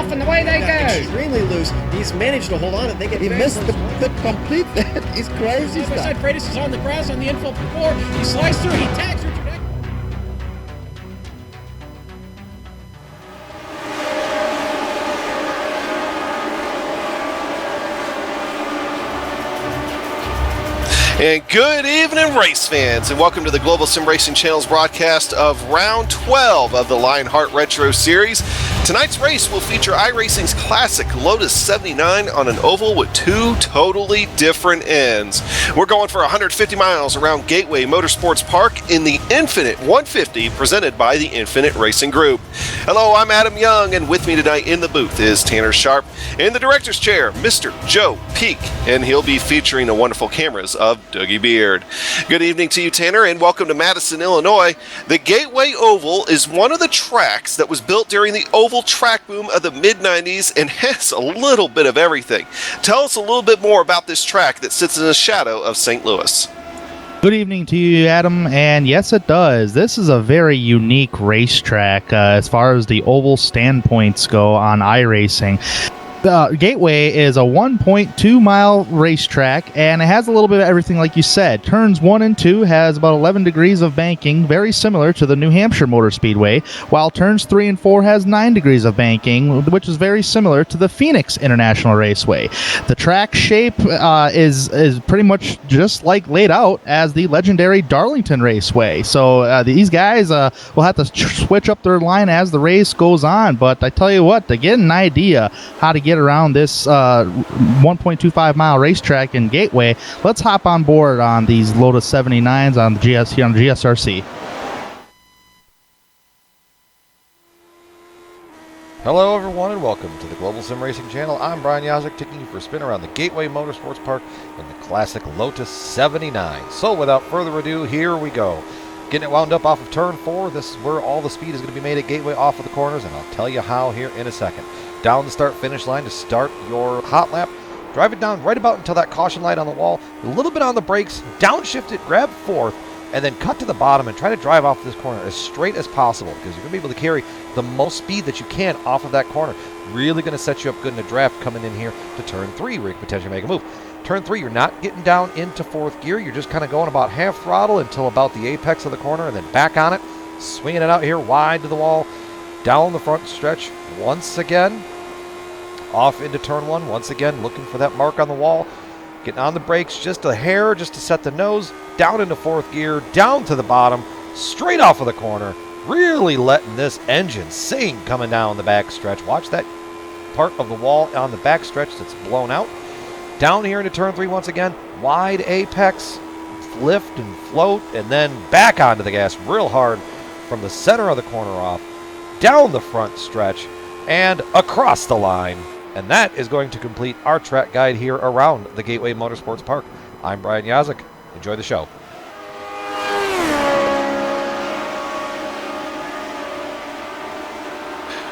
off, and away they go. Extremely loose. He's managed to hold on, and they get. He missed the complete. He's crazy. Side Freitas is on the grass on the infield for 4. He slides through. He tags Richard. And good evening, race fans, and welcome to the Global Sim Racing Channel's broadcast of Round 12 of the Lionheart Retro Series. Tonight's race will feature iRacing's classic Lotus 79 on an oval with 2 totally different ends. We're going for 150 miles around Gateway Motorsports Park in the Infinite 150 presented by the Infinite Racing Group. Hello, I'm Adam Young, and with me tonight in the booth is Tanner Sharp. In the director's chair, Mr. Joe Peak, and he'll be featuring the wonderful cameras of Dougie Beard. Good evening to you, Tanner, and welcome to Madison, Illinois. The Gateway Oval is one of the tracks that was built during the oval track boom of the mid-90s and has a little bit of everything. Tell us a little bit more about this track that sits in the shadow of St. Louis. Good evening to you, Adam, and yes, it does. This is a very unique racetrack as far as the oval standpoints go on iRacing. The Gateway is a 1.2 mile racetrack, and it has a little bit of everything like you said. Turns 1 and 2 has about 11 degrees of banking, very similar to the New Hampshire Motor Speedway, while turns 3 and 4 has 9 degrees of banking, which is very similar to the Phoenix International Raceway. The track shape is pretty much just like laid out as the legendary Darlington Raceway. So these guys will have to switch up their line as the race goes on, but I tell you what, to get an idea how to get around this 1.25 mile racetrack in Gateway, let's hop on board on these Lotus 79s on the GSRC. Hello everyone and welcome to the Global Sim Racing Channel. I'm Brian Yazek, taking you for a spin around the Gateway Motorsports Park in the classic Lotus 79. So without further ado, here we go. Getting it wound up off of turn 4. This is where all the speed is going to be made at Gateway off of the corners, and I'll tell you how here in a second. Down the start-finish line to start your hot lap. Drive it down right about until that caution light on the wall. A little bit on the brakes. Downshift it, grab 4th, and then cut to the bottom and try to drive off this corner as straight as possible, because you're going to be able to carry the most speed that you can off of that corner. Really going to set you up good in a draft coming in here to turn 3 where you can potentially make a move. Turn 3, you're not getting down into 4th gear. You're just kind of going about half throttle until about the apex of the corner and then back on it. Swinging it out here wide to the wall. Down the front stretch once again. Off into turn 1, once again looking for that mark on the wall. Getting on the brakes just a hair just to set the nose. Down into 4th gear, down to the bottom, straight off of the corner. Really letting this engine sing coming down the back stretch. Watch that part of the wall on the back stretch that's blown out. Down here into turn 3 once again. Wide apex, lift and float, and then back onto the gas real hard from the center of the corner off. Down the front stretch and across the line. And that is going to complete our track guide here around the Gateway Motorsports Park. I'm Brian Yazek. Enjoy the show.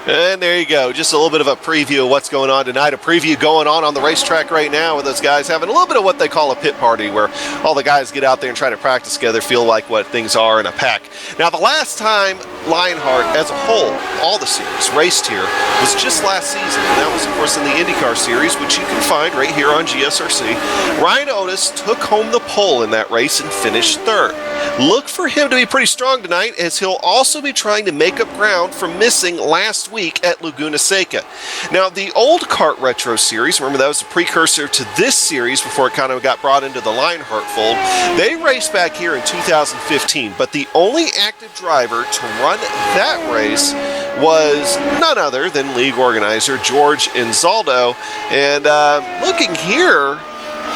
And there you go, just a little bit of a preview of what's going on tonight, a preview going on the racetrack right now with those guys having a little bit of what they call a pit party, where all the guys get out there and try to practice together, feel like what things are in a pack. Now, the last time Lionheart as a whole, all the series, raced here was just last season, and that was, of course, in the IndyCar series, which you can find right here on GSRC. Ryan Otis took home the pole in that race and finished 3rd. Look for him to be pretty strong tonight, as he'll also be trying to make up ground for missing last week at Laguna Seca. Now, the old kart retro series, remember that was the precursor to this series before it kind of got brought into the Lionheart fold, they raced back here in 2015, but the only active driver to run that race was none other than league organizer George Inzaldo. And looking here,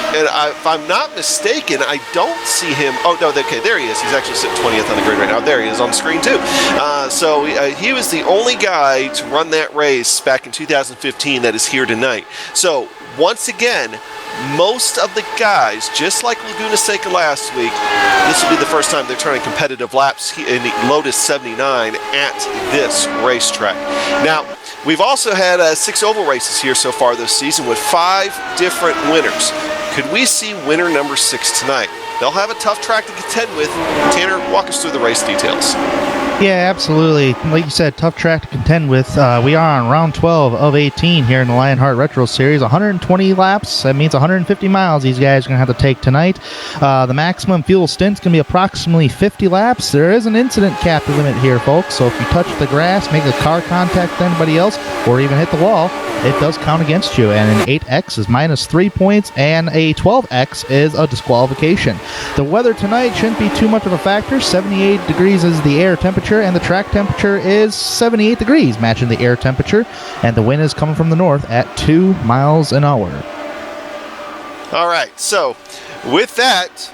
and if I'm not mistaken, I don't see him. Oh, no, okay, there he is. He's actually sitting 20th on the grid right now. There he is on the screen, too. So he was the only guy to run that race back in 2015 that is here tonight. So, once again, most of the guys, just like Laguna Seca last week, this will be the first time they're turning competitive laps in the Lotus 79 at this racetrack. Now, we've also had 6 oval races here so far this season with 5 different winners. Could we see winner number 6 tonight? They'll have a tough track to contend with. Tanner, walk us through the race details. Yeah, absolutely. Like you said, tough track to contend with. We are on round 12 of 18 here in the Lionheart Retro Series. 120 laps. That means 150 miles these guys are going to have to take tonight. The maximum fuel stint's going to be approximately 50 laps. There is an incident cap limit here, folks. So if you touch the grass, make a car contact with anybody else, or even hit the wall, it does count against you. And an 8X is minus 3 points, and a 12X is a disqualification. The weather tonight shouldn't be too much of a factor. 78 degrees is the air temperature, and the track temperature is 78 degrees, matching the air temperature, and the wind is coming from the north at 2 miles an hour. All right, so with that,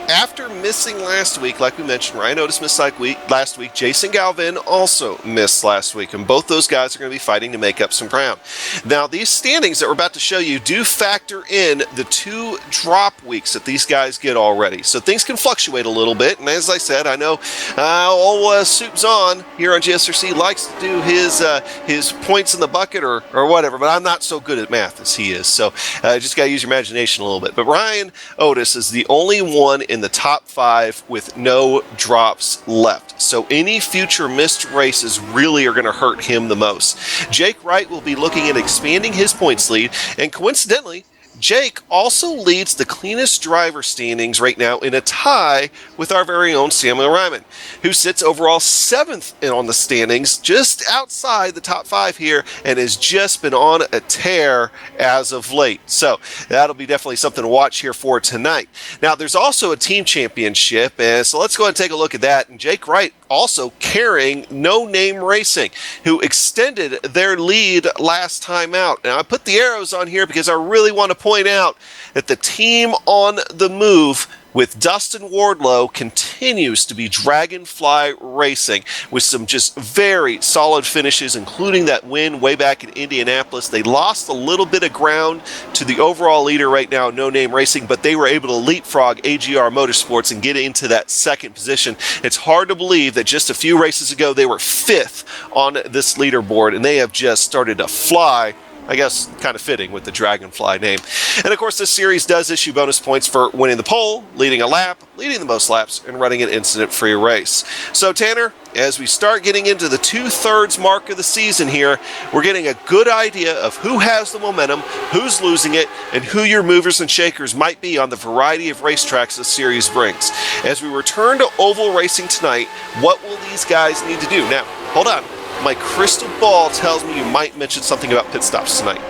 after missing last week, like we mentioned, Ryan Otis missed last week. Jason Galvin also missed last week, and both those guys are going to be fighting to make up some ground. Now, these standings that we're about to show you do factor in the 2 drop weeks that these guys get already. So things can fluctuate a little bit, and as I said, I know old Soup's on here on GSRC likes to do his points in the bucket or whatever, but I'm not so good at math as he is, so just got to use your imagination a little bit. But Ryan Otis is the only one in the top 5 with no drops left. So any future missed races really are going to hurt him the most. Jake Wright will be looking at expanding his points lead, and coincidentally, Jake also leads the cleanest driver standings right now in a tie with our very own Samuel Ryman, who sits overall 7th on the standings, just outside the top 5 here, and has just been on a tear as of late. So that'll be definitely something to watch here for tonight. Now, there's also a team championship, and so let's go ahead and take a look at that. And Jake Wright also carrying No Name Racing, who extended their lead last time out. Now, I put the arrows on here because I really want to point out that the team on the move with Dustin Wardlow continues to be Dragonfly Racing with some just very solid finishes, including that win way back in Indianapolis. They lost a little bit of ground to the overall leader right now, No Name Racing, but they were able to leapfrog AGR Motorsports and get into that second position. It's hard to believe that just a few races ago they were 5th on this leaderboard, and they have just started to fly. I guess kind of fitting with the Dragonfly name. And of course, this series does issue bonus points for winning the pole, leading a lap, leading the most laps, and running an incident-free race. So Tanner, as we start getting into the 2/3 mark of the season here, we're getting a good idea of who has the momentum, who's losing it, and who your movers and shakers might be on the variety of racetracks this series brings. As we return to oval racing tonight, what will these guys need to do? Now, hold on. My crystal ball tells me you might mention something about pit stops tonight.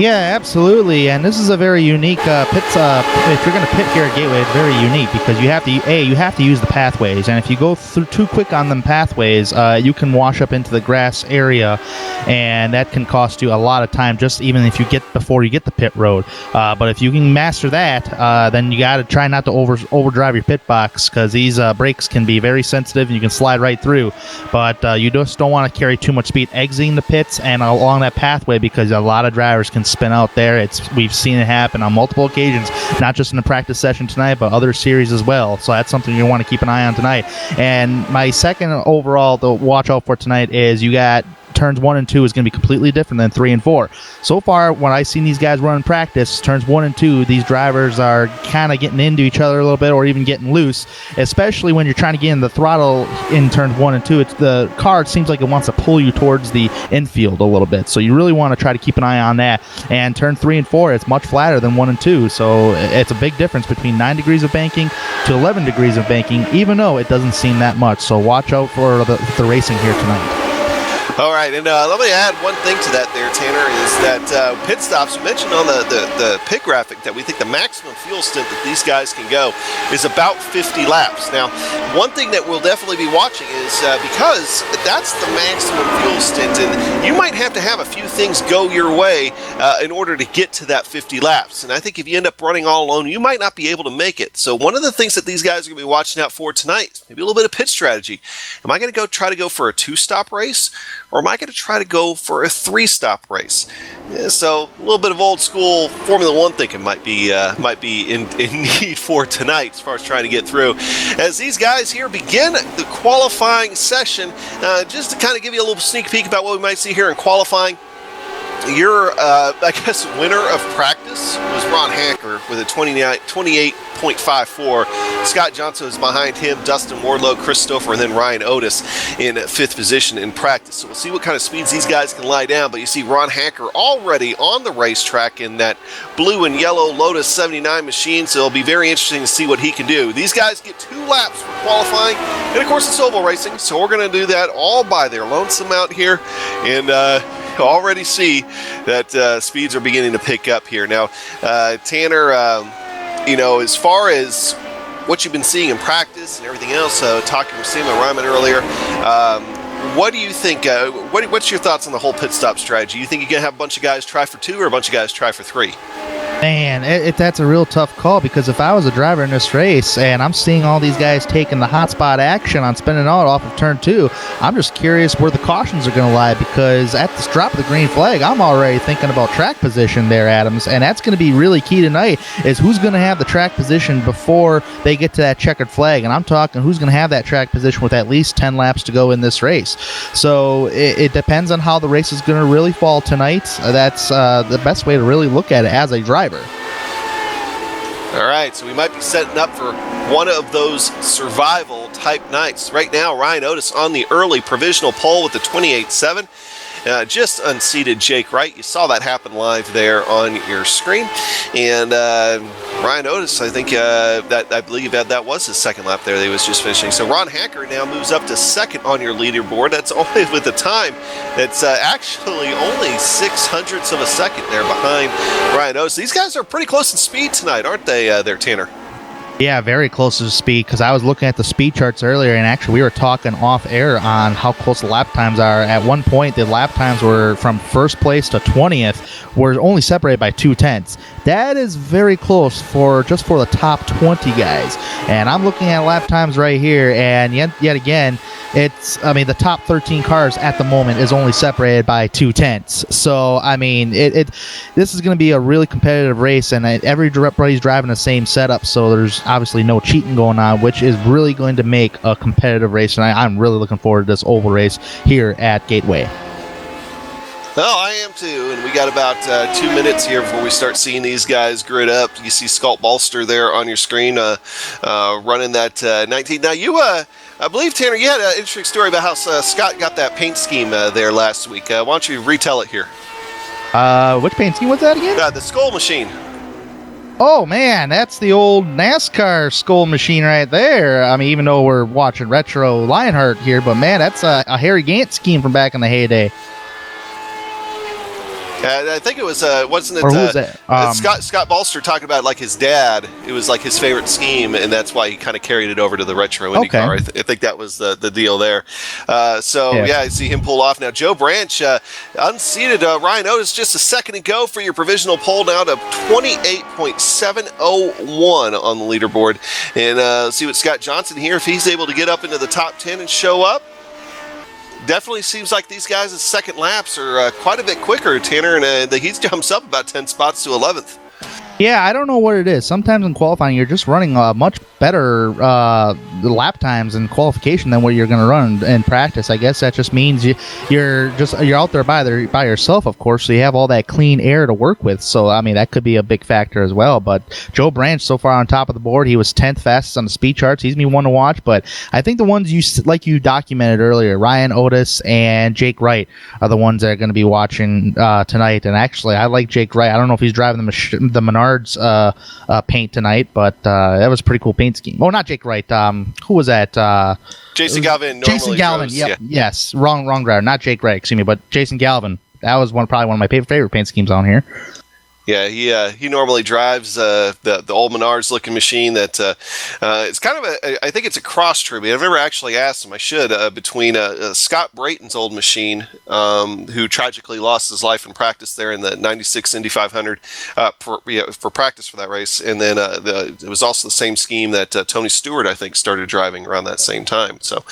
Yeah, absolutely. And this is a very unique pit. If you're going to pit here at Gateway, it's very unique because you have to use the pathways, and if you go through too quick on them pathways, you can wash up into the grass area, and that can cost you a lot of time. Just even if you get before you get the pit road, but if you can master that, then you got to try not to overdrive your pit box because these brakes can be very sensitive and you can slide right through. But you just don't want to carry too much speed exiting the pits and along that pathway because a lot of drivers can spin out there. We've seen it happen on multiple occasions, not just in the practice session tonight, but other series as well. So that's something you want to keep an eye on tonight. And my second overall to watch out for tonight is you got turns 1 and 2 is going to be completely different than 3 and 4. So far, when I've seen these guys run in practice, turns 1 and 2, these drivers are kind of getting into each other a little bit or even getting loose, especially when you're trying to get in the throttle in turns 1 and 2. The car seems like it wants to pull you towards the infield a little bit. So you really want to try to keep an eye on that. And turn 3 and 4, it's much flatter than 1 and 2. So it's a big difference between 9 degrees of banking to 11 degrees of banking, even though it doesn't seem that much. So watch out for the racing here tonight. All right, and let me add one thing to that there, Tanner, is that pit stops, you mentioned on the pit graphic that we think the maximum fuel stint that these guys can go is about 50 laps. Now, one thing that we'll definitely be watching is because that's the maximum fuel stint, and you might have to have a few things go your way in order to get to that 50 laps. And I think if you end up running all alone, you might not be able to make it. So one of the things that these guys are going to be watching out for tonight, maybe a little bit of pit strategy. Am I going to try to go for a 2-stop race? Or am I going to try to go for a 3-stop race? Yeah, so a little bit of old school Formula One thinking might be in need for tonight as far as trying to get through. As these guys here begin the qualifying session, just to kind of give you a little sneak peek about what we might see here in qualifying. Your, I guess, winner of practice was Ron Hacker with a 28.54. Scott Johnson is behind him, Dustin Wardlow, Christopher, and then Ryan Otis in 5th position in practice. So we'll see what kind of speeds these guys can lie down. But you see Ron Hacker already on the racetrack in that blue and yellow Lotus 79 machine, so it'll be very interesting to see what he can do. These guys get 2 laps for qualifying, and of course it's oval racing, so we're going to do that all by their lonesome out here. And already see that speeds are beginning to pick up here. Now, Tanner, as far as what you've been seeing in practice and everything else, talking with Sam and Ryman earlier, what do you think, what's your thoughts on the whole pit stop strategy? You think you're going to have a bunch of guys try for 2 or a bunch of guys try for 3? Man, that's a real tough call, because if I was a driver in this race and I'm seeing all these guys taking the hot spot action on spinning out off of turn 2, I'm just curious where the cautions are going to lie, because at this drop of the green flag, I'm already thinking about track position there, Adams, and that's going to be really key tonight, is who's going to have the track position before they get to that checkered flag, and I'm talking who's going to have that track position with at least 10 laps to go in this race. So it depends on how the race is going to really fall tonight. That's the best way to really look at it as a driver. All right, so we might be setting up for one of those survival type nights. Right now, Ryan Otis on the early provisional pole with the 28.7. Just unseated Jake Wright. You saw that happen live there on your screen. And Ryan Otis, I think I believe that was his second lap there that he was just finishing. So Ron Hacker now moves up to second on your leaderboard. That's only with a time that's actually only 0.06 of a second there behind Ryan Otis. These guys are pretty close in speed tonight, aren't they, there, Tanner? Yeah, very close to speed, because I was looking at the speed charts earlier, and actually we were talking off air on how close the lap times are. At one point, the lap times were from first place to 20th were only separated by 0.2. That is very close for the top 20 guys. And I'm looking at lap times right here, and yet again, the top 13 cars at the moment is only separated by 0.2. So, this is going to be a really competitive race, and everybody's driving the same setup, so there's obviously no cheating going on, which is really going to make a competitive race, and I'm really looking forward to this oval race here at Gateway. Well, I am too, and we got about 2 minutes here before we start seeing these guys grid up. You see Scott Bolster there on your screen running that 19. Now, I believe, Tanner, you had an interesting story about how Scott got that paint scheme there last week. Why don't you retell it here? Which paint scheme was that again? The Skull Machine. Oh, man, that's the old NASCAR Skull Machine right there. even though we're watching retro Lionheart here, but, man, that's a Harry Gant scheme from back in the heyday. I think it was, wasn't it? Or who was that? Scott Bolster talking about like his dad. It was like his favorite scheme, and that's why he kind of carried it over to the retro IndyCar. I think that was the deal there. I see him pull off now. Joe Branch unseated Ryan Otis just a second ago for your provisional poll, now to 28.701 on the leaderboard. And see what Scott Johnson here, if he's able to get up into the top 10 and show up. Definitely seems like these guys' second laps are quite a bit quicker, Tanner, and he jumps up about 10 spots to 11th. Yeah, I don't know what it is. Sometimes in qualifying, you're just running much better lap times in qualification than what you're going to run in practice. I guess that just means you're out there by yourself, of course, so you have all that clean air to work with. So, that could be a big factor as well. But Joe Branch, so far on top of the board, he was 10th fastest on the speed charts. He's going to be one to watch. But I think the ones you documented earlier, Ryan Otis and Jake Wright, are the ones that are going to be watching tonight. And actually, I like Jake Wright. I don't know if he's driving the Menards paint tonight, but that was a pretty cool paint scheme. Oh, not Jake Wright. Who was that? Jason Galvin. Jason Galvin. Drives, yep. yeah. Yes. Wrong driver. Not Jake Wright. Excuse me, but Jason Galvin. That was probably one of my favorite paint schemes on here. Yeah, he normally drives the old Menards looking machine that it's kind of I think it's a cross tribute. I've never actually asked him. I should between Scott Brayton's old machine, who tragically lost his life in practice there in the '96 Indy 500 for practice for that race, and then it was also the same scheme that Tony Stewart I think started driving around that same time. So,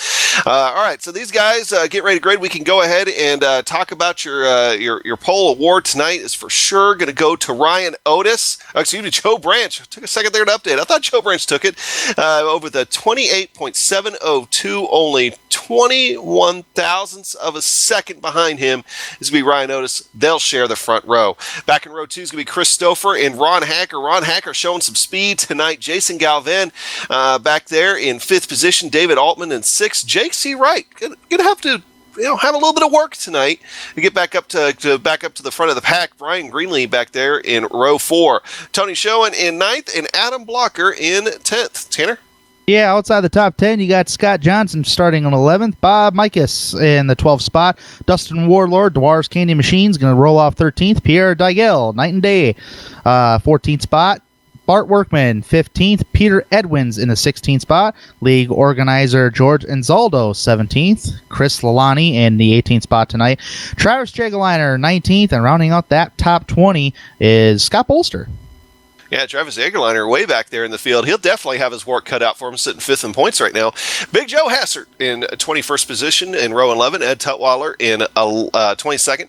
all right, so these guys get ready to grid. We can go ahead and talk about your pole award tonight. Is for sure going to go to Ryan Otis. Oh, excuse me, Joe Branch. Took a second there to update. I thought Joe Branch took it over the 28.702, only 21 thousandths of a second behind him. This will be Ryan Otis. They'll share the front row. Back in row 2 is going to be Chris Stouffer and Ron Hacker. Ron Hacker showing some speed tonight. Jason Galvin back there in 5th position. David Altman in 6th. Jake C. Wright going to have to have a little bit of work tonight to get back up to the front of the pack. Brian Greenlee back there in row 4. Tony Schoen in 9th and Adam Blocker in 10th. Tanner? Yeah, outside the top 10, you got Scott Johnson starting on 11th. Bob Mikas in the 12th spot. Dustin Warlord, Dwar's Candy Machines, going to roll off 13th. Pierre Digel, Night and Day, 14th spot. Bart Workman, 15th. Peter Edwins in the 16th spot. League organizer George Anzaldo, 17th. Chris Lalani in the 18th spot tonight. Travis Jageliner, 19th. And rounding out that top 20 is Scott Bolster. Yeah, Travis Egerliner way back there in the field. He'll definitely have his work cut out for him, sitting 5th in points right now. Big Joe Hassert in 21st position in row 11. Ed Tutwiler in 22nd.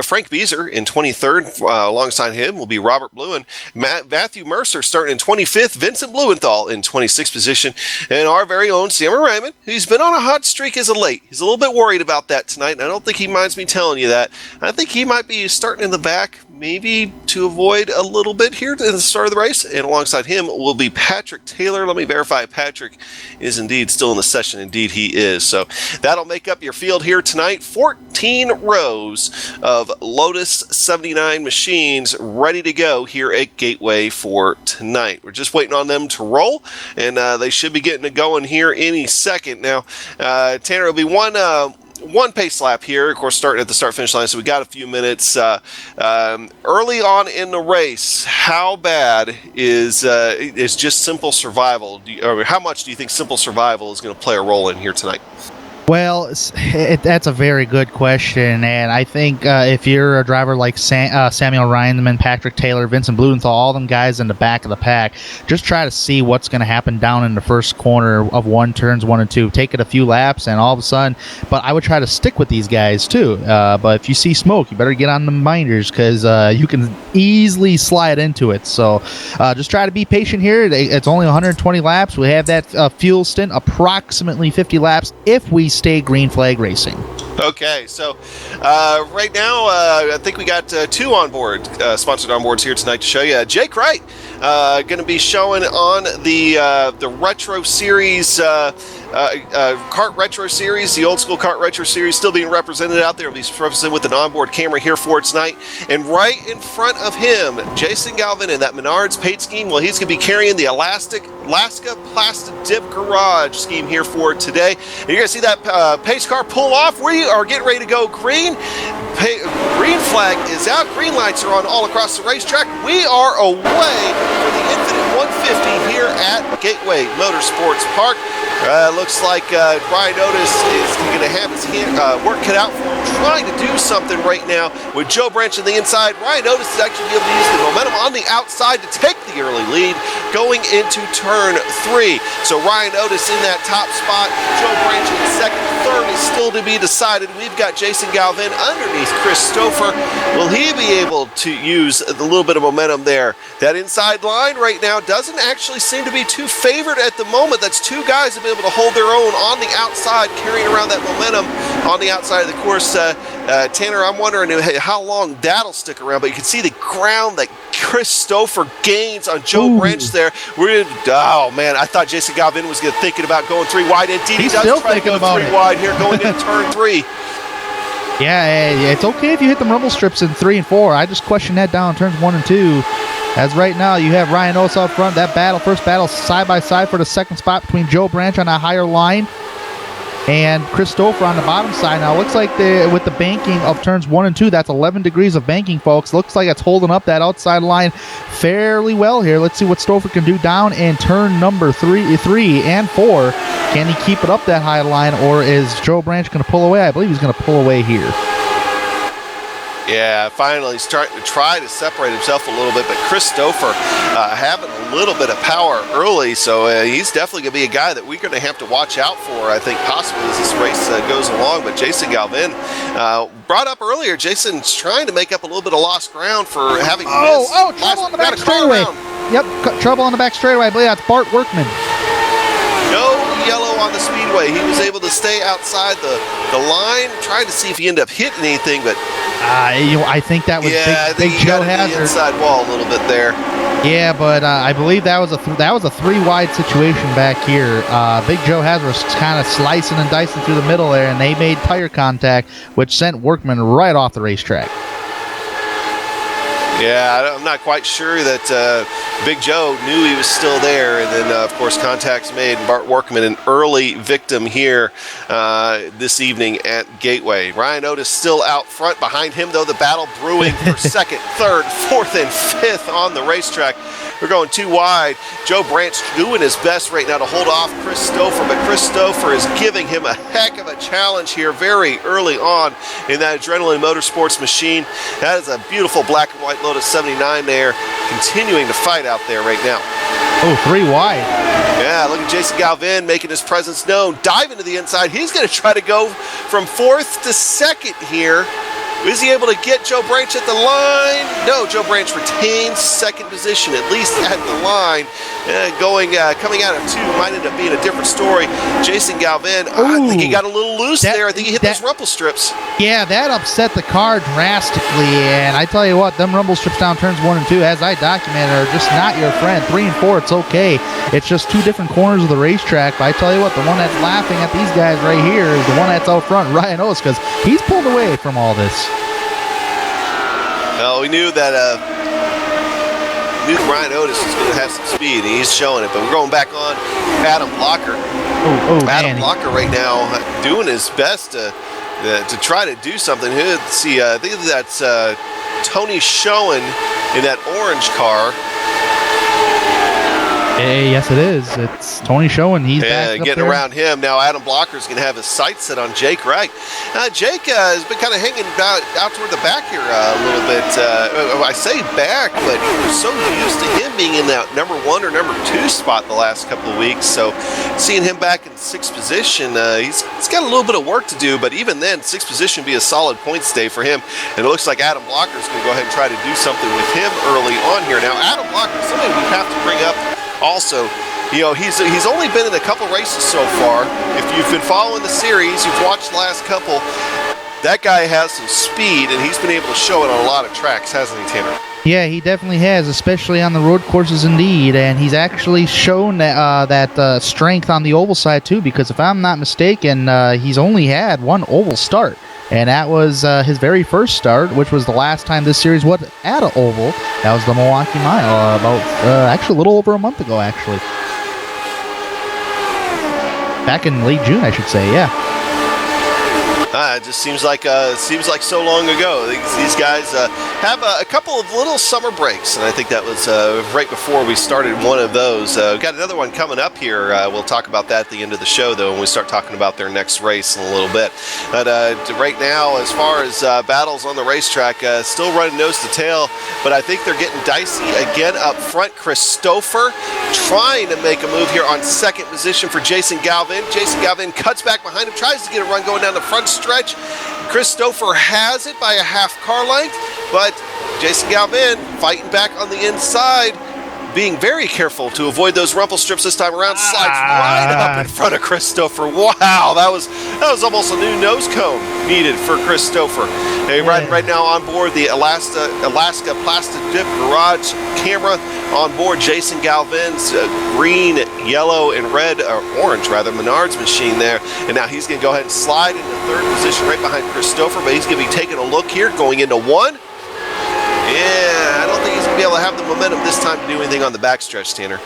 Frank Beezer in 23rd. Alongside him will be Robert Bluen. Matthew Mercer starting in 25th. Vincent Blumenthal in 26th position. And our very own Sammy Raymond, who's been on a hot streak as of late. He's a little bit worried about that tonight, and I don't think he minds me telling you that. I think he might be starting in the back, maybe to avoid a little bit here at the start of the race. And alongside him will be Patrick Taylor. Let me verify Patrick is indeed still in the session. Indeed he is. So that'll make up your field here tonight. 14 rows of Lotus 79 machines ready to go here at Gateway for tonight. We're just waiting on them to roll, and they should be getting it going here any second. Now, Tanner, it'll be one pace lap here, of course, starting at the start-finish line, so we got a few minutes. Early on in the race, how bad is just simple survival? Or how much do you think simple survival is going to play a role in here tonight? Well, that's a very good question, and I think if you're a driver like Samuel Reinman, Patrick Taylor, Vincent Blumenthal, all them guys in the back of the pack, just try to see what's going to happen down in the first corner of turns 1 and 2. Take it a few laps, and all of a sudden, but I would try to stick with these guys too. But if you see smoke, you better get on the binders, because you can easily slide into it. So just try to be patient here. It's only 120 laps. We have that fuel stint, approximately 50 laps, if we stay green flag racing. Okay, so right now I think we got 2 onboard, sponsored onboards here tonight to show you. Jake Wright going to be showing on the Retro Series, Kart Retro Series, the old school Kart Retro Series, still being represented out there. He'll be represented with an onboard camera here for tonight. And right in front of him, Jason Galvin in that Menards paint scheme. Well, he's going to be carrying the Alaska Plastic Dip Garage scheme here for today. And you're going to see that pace car pull off. We are getting ready to go green. Green flag is out. Green lights are on all across the racetrack. We are away for the Infinite 150 here at Gateway Motorsports Park. Looks like Brian Otis is going to have his work cut out for him, trying to do something right now with Joe Branch on the inside. Ryan Otis is actually able to use the momentum on the outside to take the early lead going into turn 3. So Ryan Otis in that top spot, Joe Branch in second. Third is still to be decided. We've got Jason Galvin underneath Chris Stouffer. Will he be able to use a little bit of momentum there? That inside line right now doesn't actually seem to be too favored at the moment. That's 2 guys that have been able to hold their own on the outside, carrying around that momentum on the outside of the course. Tanner, I'm wondering how long that'll stick around, but you can see the ground that Chris Stouffer gains on Joe Branch there. Oh man, I thought Jason Galvin was thinking about going 3 wide. Indeed, he does try to go 3 wide here going into turn 3. Yeah, it's okay if you hit the rumble strips in 3 and 4. I just question that down turns 1 and 2. As right now, you have Ryan Otis up front. That first battle side by side for the second spot between Joe Branch on that higher line and Chris Stouffer on the bottom side. Now, it looks like with the banking of turns 1 and 2, that's 11 degrees of banking, folks. Looks like it's holding up that outside line fairly well here. Let's see what Stouffer can do down in turn number 3 and 4. Can he keep it up that high line, or is Joe Branch going to pull away? I believe he's going to pull away here. Yeah, finally he's starting to try to separate himself a little bit, but Christopher having a little bit of power early, so he's definitely going to be a guy that we're going to have to watch out for, I think, possibly as this race goes along. But Jason Galvin brought up earlier, Jason's trying to make up a little bit of lost ground for having missed. Trouble on the back straightaway. Yep, trouble on the back straightaway. I believe that's Bart Workman. No yellow on the speedway. He was able to stay outside the line, trying to see if he ended up hitting anything, but I think that was Big Joe Hazard. The inside wall a little bit there. Yeah, but I believe that was a three-wide situation back here. Big Joe Hazard was kind of slicing and dicing through the middle there, and they made tire contact, which sent Workman right off the racetrack. Yeah, I'm not quite sure that Big Joe knew he was still there, and then, of course, contacts made. Bart Workman, an early victim here this evening at Gateway. Ryan Otis still out front. Behind him, though, the battle brewing for second, third, fourth, and fifth on the racetrack. We're going too wide. Joe Branch doing his best right now to hold off Christopher, but Christopher is giving him a heck of a challenge here very early on in that Adrenaline Motorsports machine. That is a beautiful black and white Lotus 79 there, continuing to fight out there right now. Oh, three wide. Yeah, look at Jason Galvin making his presence known, diving to the inside. He's going to try to go from fourth to second here. Is he able to get Joe Branch at the line? No, Joe Branch retains second position, at least at the line. Coming out of two might end up being a different story. Jason Galvin, I think he got a little loose there. I think he hit those rumble strips. Yeah, that upset the car drastically. And I tell you what, them rumble strips down turns 1 and 2, as I documented, are just not your friend. 3 and 4, it's okay. It's just two different corners of the racetrack. But I tell you what, the one that's laughing at these guys right here is the one that's out front, Ryan Otis, because he's pulled away from all this. Well, we knew that Ryan Otis was going to have some speed, and he's showing it. But we're going back on Adam Blocker. Adam Blocker right now doing his best to try to do something. Let's see, I think that's Tony Schoen in that orange car. Yes, it is. It's Tony Schoen. He's back up getting there. around him. Now Adam Blocker's going to have his sights set on Jake Wright. Jake has been kind of hanging out toward the back here a little bit. I say back, but we're so used to him being in that number 1 or number 2 spot the last couple of weeks. So seeing him back in 6th position, he's got a little bit of work to do, but even then, 6th position would be a solid points day for him. And it looks like Adam Blocker's going to go ahead and try to do something with him early on here. Now, Adam Blocker, somebody we have to bring up also, you know, he's only been in a couple races so far. If you've been following the series, you've watched the last couple, that guy has some speed, and he's been able to show it on a lot of tracks, hasn't he, Tanner? Yeah, he definitely has, especially on the road courses indeed, and he's actually shown that strength on the oval side too, because if I'm not mistaken, he's only had one oval start, and that was his very first start, which was the last time this series was at an oval. That was the Milwaukee Mile, actually a little over a month ago, actually. Back in late June, I should say, yeah. It just seems like so long ago. These guys have a couple of little summer breaks, and I think that was right before we started one of those. We've got another one coming up here. We'll talk about that at the end of the show, though, when we start talking about their next race in a little bit. But right now, as far as battles on the racetrack, still running nose to tail, but I think they're getting dicey again up front. Christopher trying to make a move here on second position for Jason Galvin. Jason Galvin cuts back behind him, tries to get a run going down the front stretch. Christopher has it by a half car length, but Jason Galvin fighting back on the inside, being very careful to avoid those rumble strips this time around. Slides right up in front of Christopher. Wow, that was almost a new nose cone needed for Christopher. Hey, right now on board the Alaska Plastic Dip Garage camera on board Jason Galvin's green, yellow, and red, or orange rather, Menards machine there. And now he's going to go ahead and slide into third position right behind Christopher, but he's going to be taking a look here, going into 1. Yeah, I don't think he's going to be able to have the momentum this time to do anything on the backstretch, Tanner.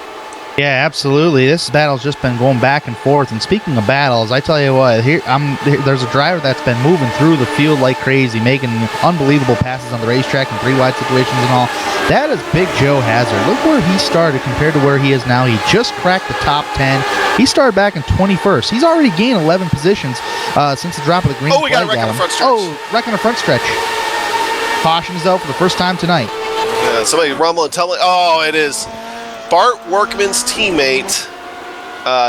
Yeah, absolutely. This battle's just been going back and forth. And speaking of battles, I tell you what, there's a driver that's been moving through the field like crazy, making unbelievable passes on the racetrack in 3-wide situations and all. That is Big Joe Hazard. Look where he started compared to where he is now. He just cracked the top 10. He started back in 21st. He's already gained 11 positions since the drop of the green flag. We got a wreck on the front stretch. Oh, wreck on the front stretch. cautions, though, for the first time tonight. Yeah, somebody rumble and tell me. Oh, it is Bart Workman's teammate,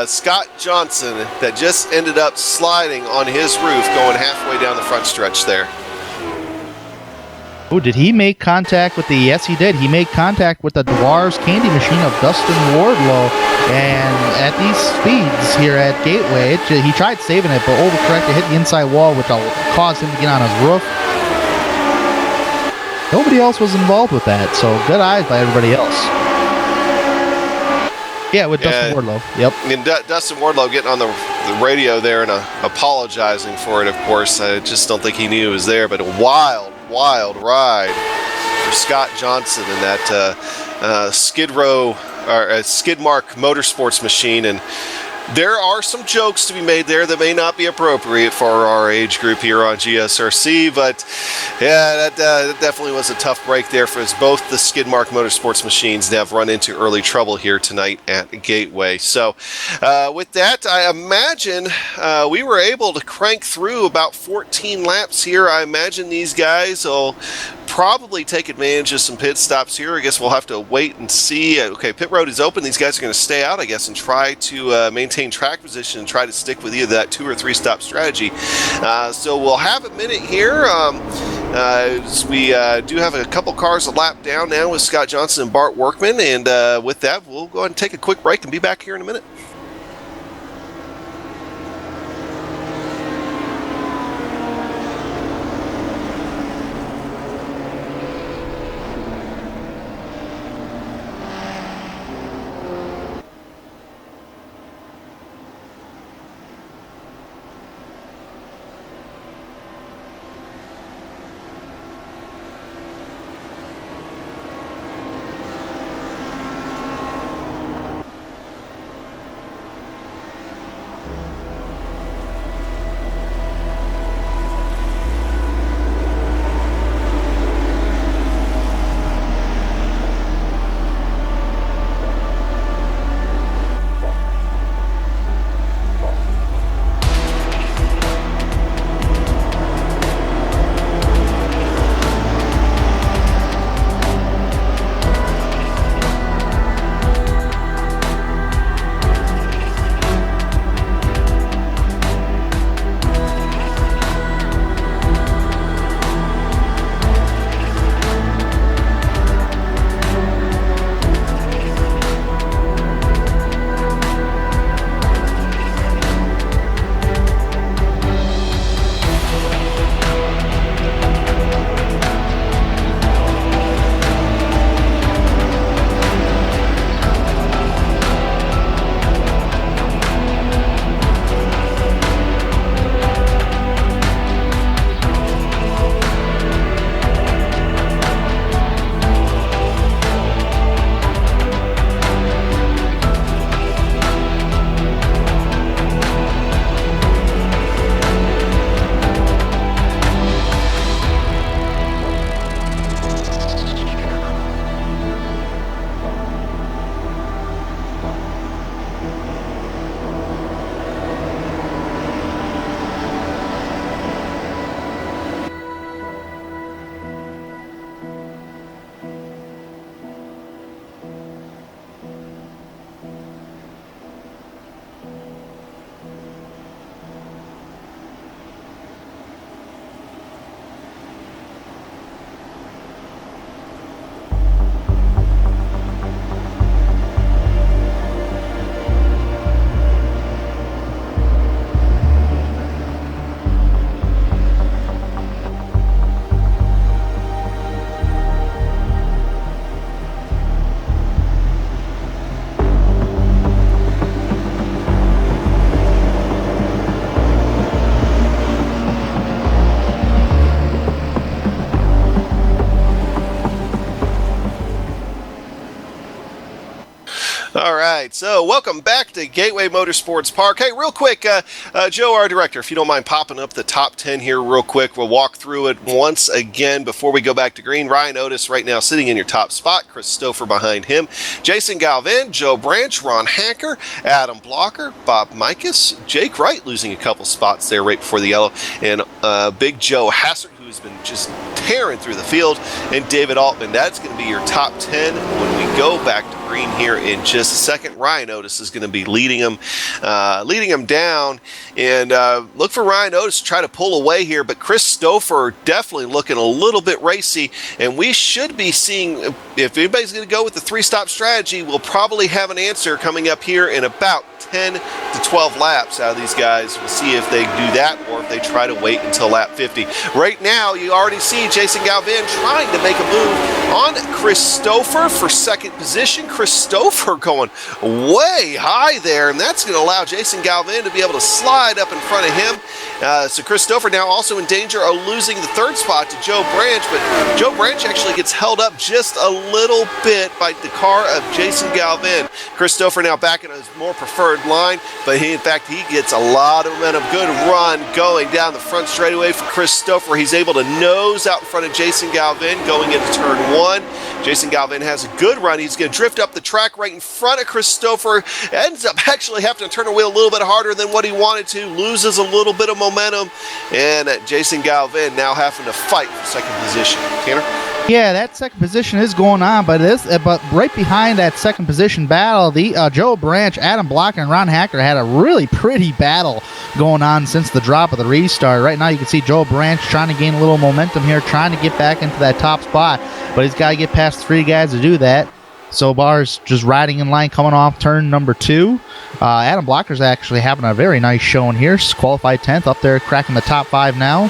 Scott Johnson, that just ended up sliding on his roof going halfway down the front stretch there. Oh, did he make contact with the... Yes, he did. He made contact with the Dwarves Candy Machine of Dustin Wardlow. And at these speeds here at Gateway, he tried saving it, but overcorrected, hit the inside wall, which caused him to get on his roof. Nobody else was involved with that, so good eyes by everybody else. Yeah, with Dustin Wardlow. Yep. And Dustin Wardlow getting on the radio there and apologizing for it, of course. I just don't think he knew it was there, but a wild ride for Scott Johnson in that Skid Mark Motorsports machine. And there are some jokes to be made there that may not be appropriate for our age group here on GSRC, but yeah, that definitely was a tough break there for both the Skid Mark Motorsports machines to have run into early trouble here tonight at Gateway. So with that, I imagine we were able to crank through about 14 laps here. I imagine these guys will probably take advantage of some pit stops here. I guess we'll have to wait and see. Okay, pit road is open. These guys are going to stay out, I guess, and try to maintain track position and try to stick with either that 2 or 3 stop strategy. So we'll have a minute here. We do have a couple cars a lap down now with Scott Johnson and Bart Workman, and with that, we'll go ahead and take a quick break and be back here in a minute. All right, so welcome back to Gateway Motorsports Park. Hey, real quick, Joe, our director, if you don't mind popping up the top 10 here real quick, we'll walk through it once again before we go back to green. Ryan Otis right now sitting in your top spot, Chris Stouffer behind him, Jason Galvin, Joe Branch, Ron Hacker, Adam Blocker, Bob Mikas, Jake Wright losing a couple spots there right before the yellow, and Big Joe Hassert, who's been just tearing through the field, and David Altman. That's going to be your top 10 when we go back to green here in just a second. Ryan Otis is going to be leading him down, and look for Ryan Otis to try to pull away here, but Chris Stouffer definitely looking a little bit racy, and we should be seeing, if anybody's going to go with the 3-stop strategy, we'll probably have an answer coming up here in about 10 to 12 laps out of these guys. We'll see if they do that or if they try to wait until lap 50. Right now, you already see Jason Galvin trying to make a move on Chris Stouffer for second position. Chris Stouffer going way high there, and that's going to allow Jason Galvin to be able to slide up in front of him. So Chris Stouffer now also in danger of losing the 3rd spot to Joe Branch, but Joe Branch actually gets held up just a little bit by the car of Jason Galvin. Chris Stouffer now back in his more preferred line, but in fact he gets a lot of momentum. Good run going down the front straightaway for Chris Stouffer. He's able to nose out in front of Jason Galvin going into turn 1. Jason Galvin has a good run. He's going to drift up the track right in front of Chris Stouffer. Ends up actually having to turn the wheel a little bit harder than what he wanted to. Loses a little bit of momentum, and Jason Galvin now having to fight for second position. Tanner? Yeah, that second position is going on, but right behind that second position battle, the Joe Branch, Adam Blocker, and Ron Hacker had a really pretty battle going on since the drop of the restart. Right now you can see Joe Branch trying to gain a little momentum here, trying to get back into that top spot, but he's got to get past 3 guys to do that. So Barr's just riding in line coming off turn number 2. Adam Blocker's actually having a very nice showing here. Qualified 10th, up there cracking the top 5 now.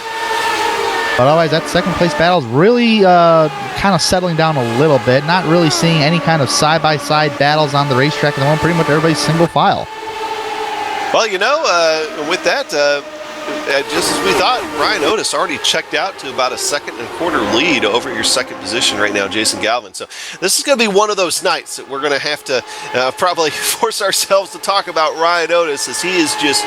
But otherwise, that second place battle is really kind of settling down a little bit. Not really seeing any kind of side-by-side battles on the racetrack at the moment. Pretty much everybody's single file. Well, you know, with that, just as we thought, Ryan Otis already checked out to about a 2.25 lead over your second position right now, Jason Galvin. So this is going to be one of those nights that we're going to have to probably force ourselves to talk about Ryan Otis, as he is just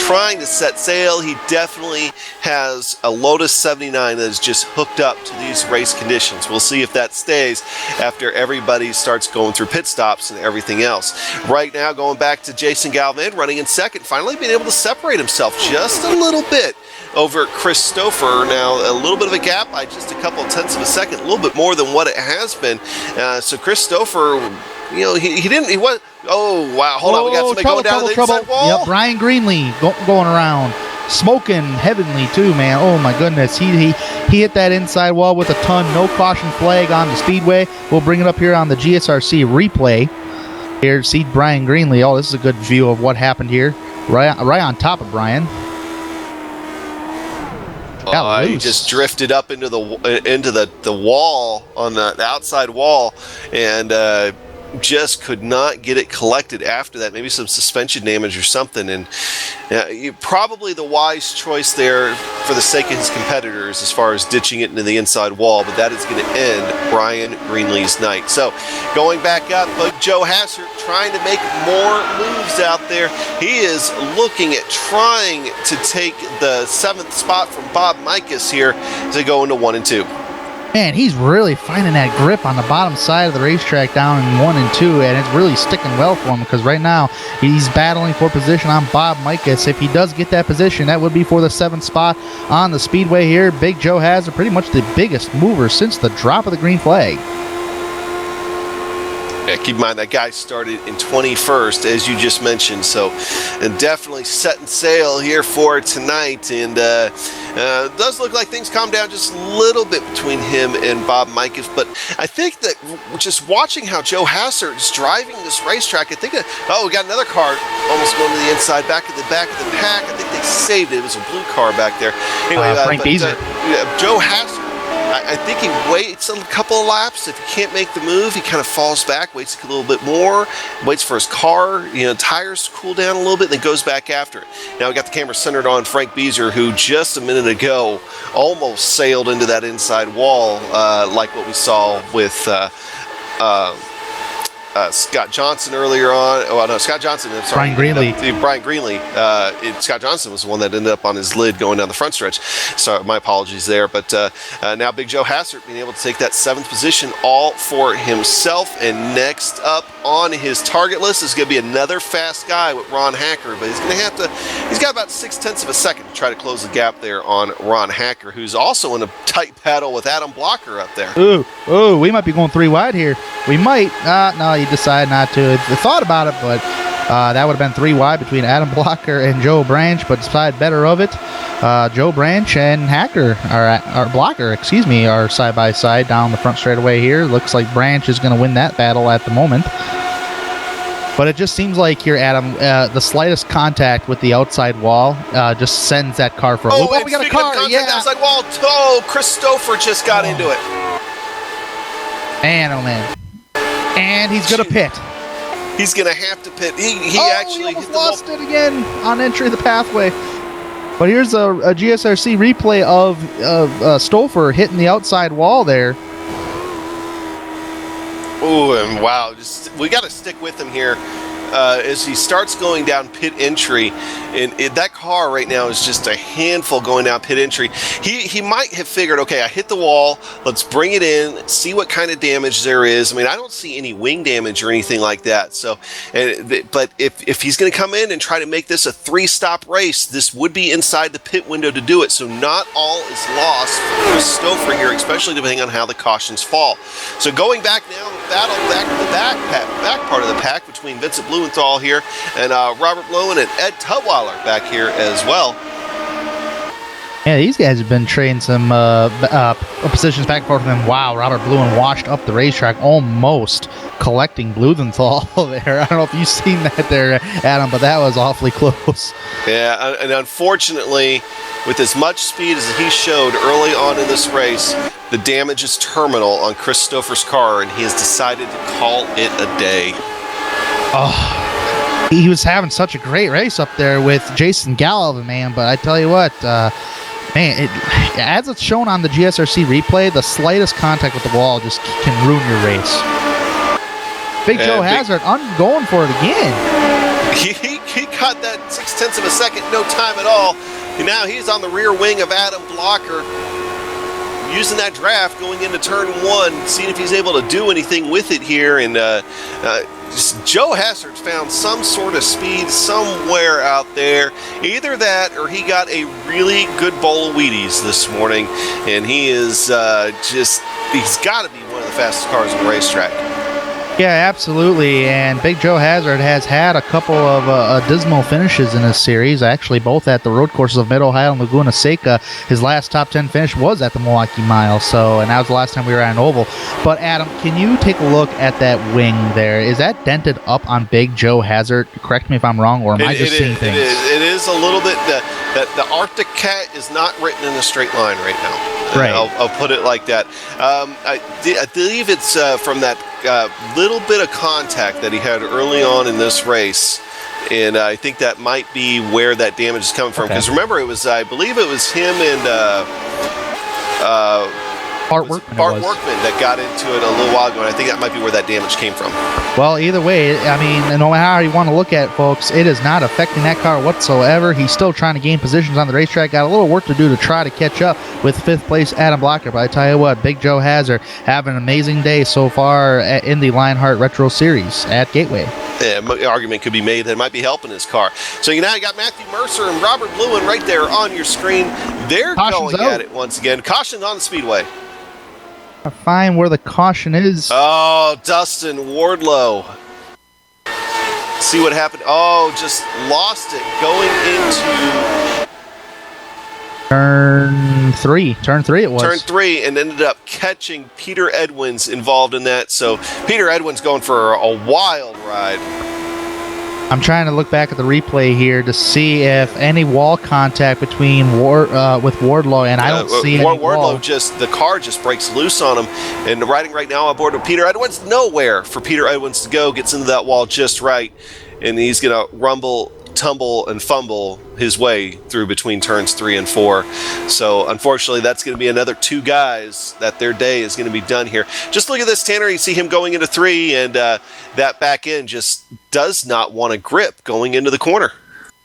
trying to set sail. He definitely has a Lotus 79 that is just hooked up to these race conditions. We'll see if that stays after everybody starts going through pit stops and everything else. Right now, going back to Jason Galvin, running in second, finally being able to separate himself just a little bit over Chris Stouffer. Now a little bit of a gap by just a couple of tenths of a second, a little bit more than what it has been. So Chris Stouffer, you know, he was. Oh wow! Hold on, we got somebody going down the inside wall. Yep, Brian Greenlee going around, smoking heavenly too, man. Oh my goodness, he hit that inside wall with a ton. No caution flag on the speedway. We'll bring it up here on the GSRC replay. Here, see Brian Greenlee. Oh, this is a good view of what happened here. Right on top of Brian. He just drifted up into the wall on the outside wall, and just could not get it collected after that. Maybe some suspension damage or something, and probably the wise choice there for the sake of his competitors as far as ditching it into the inside wall, but that is going to end Brian Greenlee's night. So going back up, Joe Hassert trying to make more moves out there. He is looking at trying to take the 7th spot from Bob Mikas here to go into 1 and 2. Man, he's really finding that grip on the bottom side of the racetrack down in 1 and 2, and it's really sticking well for him, because right now he's battling for position on Bob Mikas. If he does get that position, that would be for the 7th spot on the speedway here. Big Joe has pretty much the biggest mover since the drop of the green flag. Yeah, keep in mind that guy started in 21st, as you just mentioned, so definitely setting sail here for tonight, and does look like things calm down just a little bit between him and Bob Mikas. But I think that just watching how Joe Hassert is driving this racetrack, I think we got another car almost going to the inside, back of the pack. I think they saved it. It was a blue car back there. Anyway, Frank Beazer. Joe Hassert, I think he waits a couple of laps. If he can't make the move, he kind of falls back, waits a little bit more, waits for his car, tires to cool down a little bit, and then goes back after it. Now we got the camera centered on Frank Beazer, who just a minute ago almost sailed into that inside wall, like what we saw with Scott Johnson earlier on. Oh, no, Scott Johnson. I'm sorry. Brian Greenlee. Brian Greenlee. Scott Johnson was the one that ended up on his lid going down the front stretch. So my apologies there. But now Big Joe Hassert being able to take that 7th position all for himself. And next up on his target list is going to be another fast guy with Ron Hacker. But he's going to have to, he's got about 0.6 of a second to try to close the gap there on Ron Hacker, who's also in a tight battle with Adam Blocker up there. Ooh, we might be going 3 wide here. We might. No, you decided not to. I thought about it, but that would have been 3 wide between Adam Blocker and Joe Branch, but decided better of it. Joe Branch and Hacker, or Blocker, excuse me, are side by side down the front straightaway here. Looks like Branch is going to win that battle at the moment. But it just seems like here, Adam, the slightest contact with the outside wall just sends that car for a loop. Oh, we got a car. Yeah. Outside wall. Oh, Christopher just got into it. Man, oh man. And he's going to pit. He's going to have to pit. He actually almost lost it again on entry of the pathway. But here's a GSRC replay of Stouffer hitting the outside wall there. Oh, and wow. We got to stick with him here as he starts going down pit entry. And that car right now is just a handful going down pit entry. He might have figured, okay, I hit the wall. Let's bring it in, see what kind of damage there is. I mean, I don't see any wing damage or anything like that. So, but if he's going to come in and try to make this a 3-stop race, this would be inside the pit window to do it. So not all is lost for Stouffer here, especially depending on how the cautions fall. So going back now, battle back to the back part of the pack between Vincent Blumenthal here and Robert Blowen and Ed Tubweiler back here as well. Yeah, these guys have been trading some positions back and forth. And wow, Robert Blowen washed up the racetrack, almost collecting Blumenthal there. I don't know if you've seen that there, Adam, but that was awfully close. Yeah, and unfortunately, with as much speed as he showed early on in this race, the damage is terminal on Chris Stouffer's car, and he has decided to call it a day. Oh. He was having such a great race up there with Jason Gallivan, man. But I tell you what, man, as it's shown on the GSRC replay, the slightest contact with the wall just can ruin your race. Big Joe Hassert going for it again. He got that 0.6 of a second, no time at all. And now he's on the rear wing of Adam Blocker, using that draft going into turn 1, seeing if he's able to do anything with it here. And Joe Hassert's found some sort of speed somewhere out there. Either that or he got a really good bowl of Wheaties this morning, and he is he's got to be one of the fastest cars on the racetrack. Yeah, absolutely. And Big Joe Hassert has had a couple of dismal finishes in this series, actually both at the road courses of Mid-Ohio and Laguna Seca. His last top 10 finish was at the Milwaukee Mile, and that was the last time we were at an oval. But Adam, can you take a look at that wing there? Is that dented up on Big Joe Hassert? Correct me if I'm wrong, or am I just seeing things? It is a little bit. The Arctic Cat is not written in a straight line right now. Right. I'll put it like that. I believe it's from that little bit of contact that he had early on in this race, and I think that might be where that damage is coming from. Because remember, I believe it was him and Bart Workman that got into it a little while ago, and I think that might be where that damage came from. Well, either way, I mean, no matter how you want to look at it, folks, it is not affecting that car whatsoever. He's still trying to gain positions on the racetrack. Got a little work to do to try to catch up with 5th place Adam Blocker. But I tell you what, Big Joe Hassert having an amazing day so far in the Lionheart Retro Series at Gateway. Yeah, argument could be made that it might be helping his car. So now you got Matthew Mercer and Robert Blowen right there on your screen. They're going at it once again. Caution on the speedway. I find where the caution is. Oh, Dustin Wardlow. See what happened. Oh, just lost it going into turn 3. Turn 3 it was. Turn 3, and ended up catching Peter Edwins involved in that. So Peter Edwins going for a wild ride. I'm trying to look back at the replay here to see if any wall contact between with Wardlow, and I don't see any wall. The car just breaks loose on him, and riding right now on board with Peter Edwins, nowhere for Peter Edwins to go, gets into that wall just right, and he's going to rumble tumble and fumble his way through between turns 3 and 4. So unfortunately, that's going to be another 2 guys that their day is going to be done here. Just look at this, Tanner. You see him going into 3, and that back end just does not want to grip going into the corner.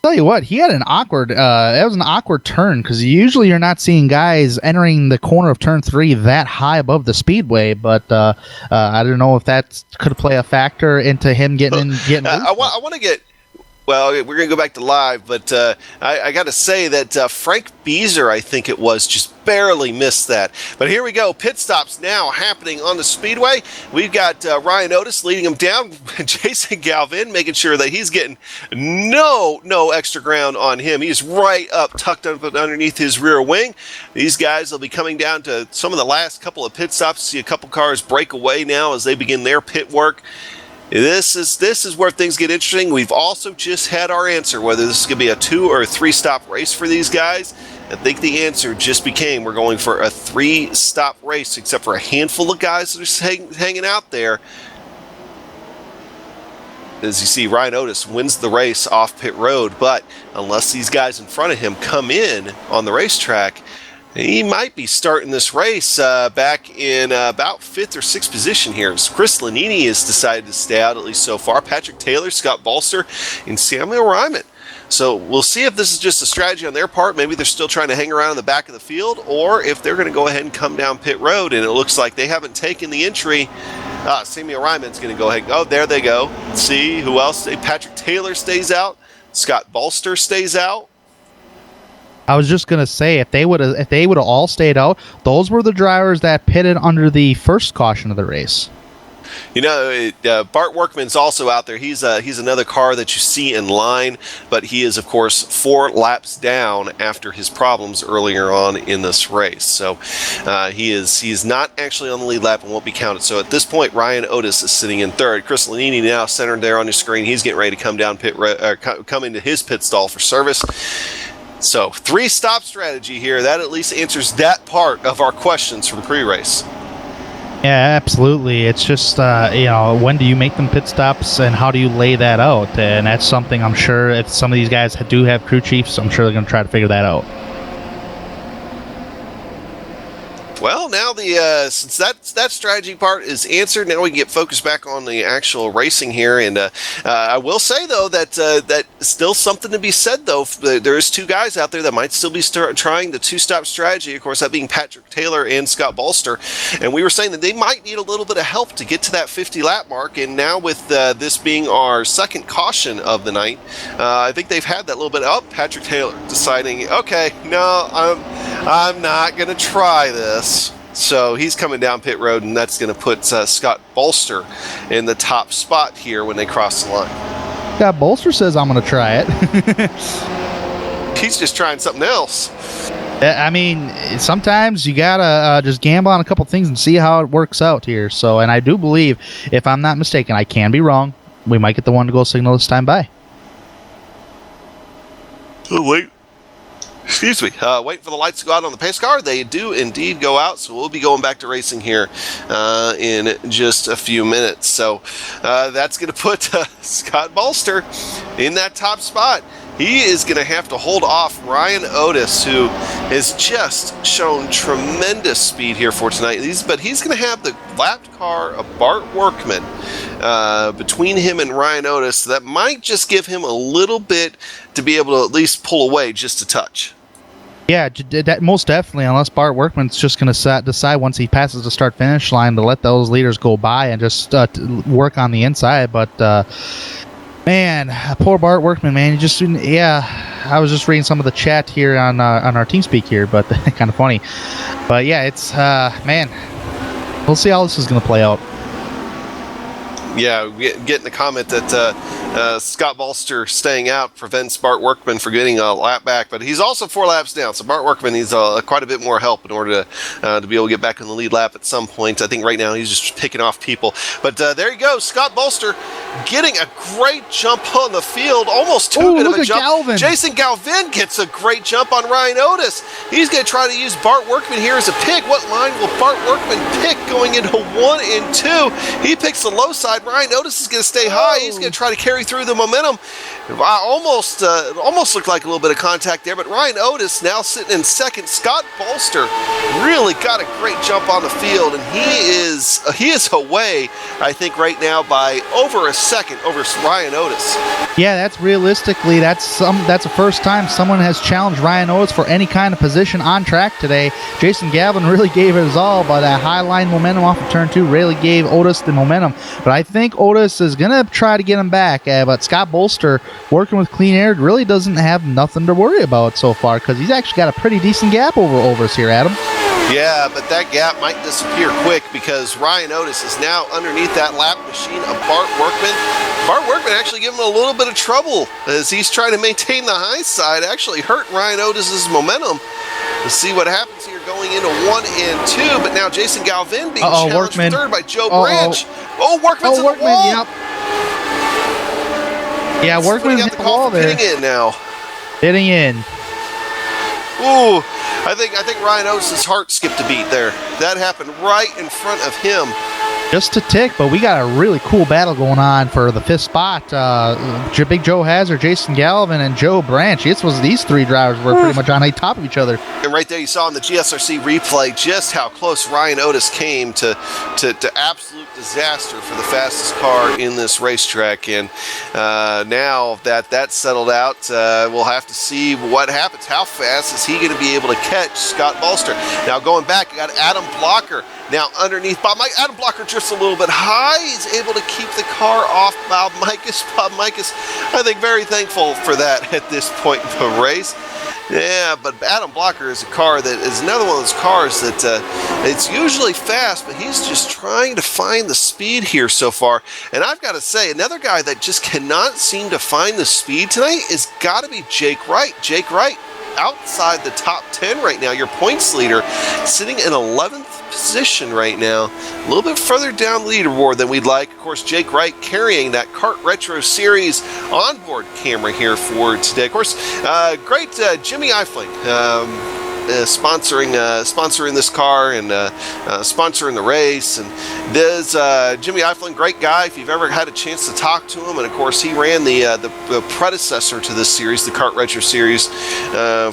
Tell you what, he had an awkward. That was an awkward turn because usually you're not seeing guys entering the corner of turn 3 that high above the speedway. But I don't know if that could play a factor into him getting loose. I want to get. Well, we're going to go back to live, but I got to say that Frank Beezer, I think it was, just barely missed that. But here we go. Pit stops now happening on the speedway. We've got Ryan Otis leading him down. Jason Galvin making sure that he's getting no extra ground on him. He's right up, tucked up underneath his rear wing. These guys will be coming down to some of the last couple of pit stops. See a couple cars break away now as they begin their pit work. This is where things get interesting. We've also just had our answer, whether this is going to be a 2 or 3 stop race for these guys. I think the answer just became we're going for a 3 stop race, except for a handful of guys that are hanging out there. As you see, Ryan Otis wins the race off pit road, but unless these guys in front of him come in on the racetrack, he might be starting this race back in about 5th or 6th position here. So Chris Lanini has decided to stay out, at least so far. Patrick Taylor, Scott Bolster, and Samuel Ryman. So we'll see if this is just a strategy on their part. Maybe they're still trying to hang around in the back of the field, or if they're going to go ahead and come down pit road. And it looks like they haven't taken the entry. Samuel Ryman's going to go ahead. Oh, there they go. Let's see who else. Patrick Taylor stays out. Scott Bolster stays out. I was just gonna say if they would have all stayed out, those were the drivers that pitted under the first caution of the race. You know, Bart Workman's also out there. He's another car that you see in line, but he is, of course, 4 laps down after his problems earlier on in this race. So he is not actually on the lead lap and won't be counted. So at this point, Ryan Otis is sitting in 3rd. Chris Lanini now centered there on your screen. He's getting ready to come down come into his pit stall for service. So 3 stop strategy here. That at least answers that part of our questions from pre-race. Yeah, absolutely. It's just, when do you make them pit stops and how do you lay that out? And that's something I'm sure if some of these guys do have crew chiefs, I'm sure they're going to try to figure that out. Well, now since that strategy part is answered, now we can get focused back on the actual racing here. And I will say though that still something to be said though. There is 2 guys out there that might still be trying the 2-stop strategy. Of course, that being Patrick Taylor and Scott Bolster. And we were saying that they might need a little bit of help to get to that 50 lap mark. And now with this being our 2nd caution of the night, I think they've had that little bit. Oh, Patrick Taylor deciding, okay, no, I'm not going to try this. So he's coming down pit road, and that's going to put Scott Bolster in the top spot here when they cross the line. Yeah, Bolster says I'm going to try it. He's just trying something else. I mean, sometimes you got to just gamble on a couple things and see how it works out here. So, and I do believe, if I'm not mistaken, I can be wrong, we might get the 1-to-go signal this time by. Oh, wait. Excuse me. Waiting for the lights to go out on the pace car. They do indeed go out, so we'll be going back to racing here in just a few minutes. So that's going to put Scott Bolster in that top spot. He is going to have to hold off Ryan Otis, who has just shown tremendous speed here for tonight. But he's going to have the lapped car of Bart Workman between him and Ryan Otis. That might just give him a little bit to be able to at least pull away just a touch. Yeah, that most definitely, unless Bart Workman's just going to decide once he passes the start-finish line to let those leaders go by and just work on the inside. But, man, poor Bart Workman, man. I was just reading some of the chat here on our TeamSpeak here, but kind of funny. But, yeah, it's, man, we'll see how this is going to play out. Yeah, getting the comment that Scott Bolster staying out prevents Bart Workman from getting a lap back, but he's also 4 laps down, so Bart Workman needs quite a bit more help in order to be able to get back in the lead lap at some point. I think right now he's just picking off people. But there you go, Scott Bolster getting a great jump on the field, almost too good of a jump. Galvin. Jason Galvin gets a great jump on Ryan Otis. He's going to try to use Bart Workman here as a pick. What line will Bart Workman pick going into 1 and 2? He picks the low side. Ryan Otis is going to stay high. He's going to try to carry through the momentum. Almost looked like a little bit of contact there, but Ryan Otis now sitting in second. Scott Bolster really got a great jump on the field, and he is away, I think, right now by over a second over Ryan Otis. Yeah, that's realistically that's the first time someone has challenged Ryan Otis for any kind of position on track today. Jason Galvin really gave it his all, but that high line momentum off of turn 2 really gave Otis the momentum. But I think Otis is gonna try to get him back. But Scott Bolster, working with Clean Air, really doesn't have nothing to worry about so far because he's actually got a pretty decent gap over us here, Adam. Yeah, but that gap might disappear quick because Ryan Otis is now underneath that lap machine of Bart Workman. Bart Workman actually giving him a little bit of trouble as he's trying to maintain the high side, actually hurt Ryan Otis's momentum. We'll see what happens here going into 1 and 2, but now Jason Galvin being challenged for third by Joe Branch. Workman's in the wall. Yep. Yeah, Workman's got the call for hitting in now. Hitting in. Ooh, I think Ryan Otis' heart skipped a beat there. That happened right in front of him. Just a tick, but we got a really cool battle going on for the 5th spot. Big Joe Hazard, Jason Galvin, and Joe Branch. These 3 drivers were pretty much on top of each other. And right there you saw in the GSRC replay just how close Ryan Otis came to absolute disaster for the fastest car in this racetrack. And now that that's settled out, we'll have to see what happens. How fast is he going to be able to catch Scott Bolster? Now going back, you got Adam Blocker. Now underneath Bob Mike, Adam Blocker drifts a little bit high. He's able to keep the car off Bob Mikus. Bob Mikus, I think, very thankful for that at this point in the race. Yeah, but Adam Blocker is a car that is another one of those cars that it's usually fast, but he's just trying to find the speed here so far. And I've got to say, another guy that just cannot seem to find the speed tonight is got to be Jake Wright. Jake Wright outside the top 10 right now, your points leader, sitting in 11th position right now, a little bit further down the leaderboard than we'd like. Of course, Jake Wright carrying that Kart Retro Series onboard camera here for today. Of course, great Jimmy Eifling sponsoring this car and sponsoring the race. And there's Jimmy Eifling, great guy if you've ever had a chance to talk to him. And of course, he ran the predecessor to this series, the Kart Retro Series,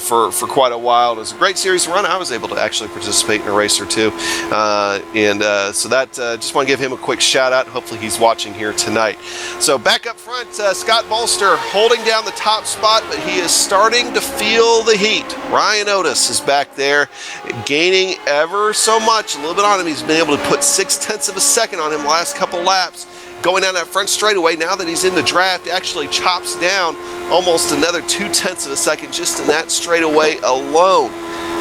for quite a while. It was a great series to run. I was able to actually participate in a race or two, so that just want to give him a quick shout out. Hopefully he's watching here tonight. So back up front, Scott Bolster holding down the top spot, but he is starting to feel the heat. Ryan Otis is back there, gaining ever so much, a little bit on him. He's been able to put 0.6 of a second on him the last couple laps. Going down that front straightaway, now that he's in the draft, actually chops down almost another 0.2 of a second just in that straightaway alone.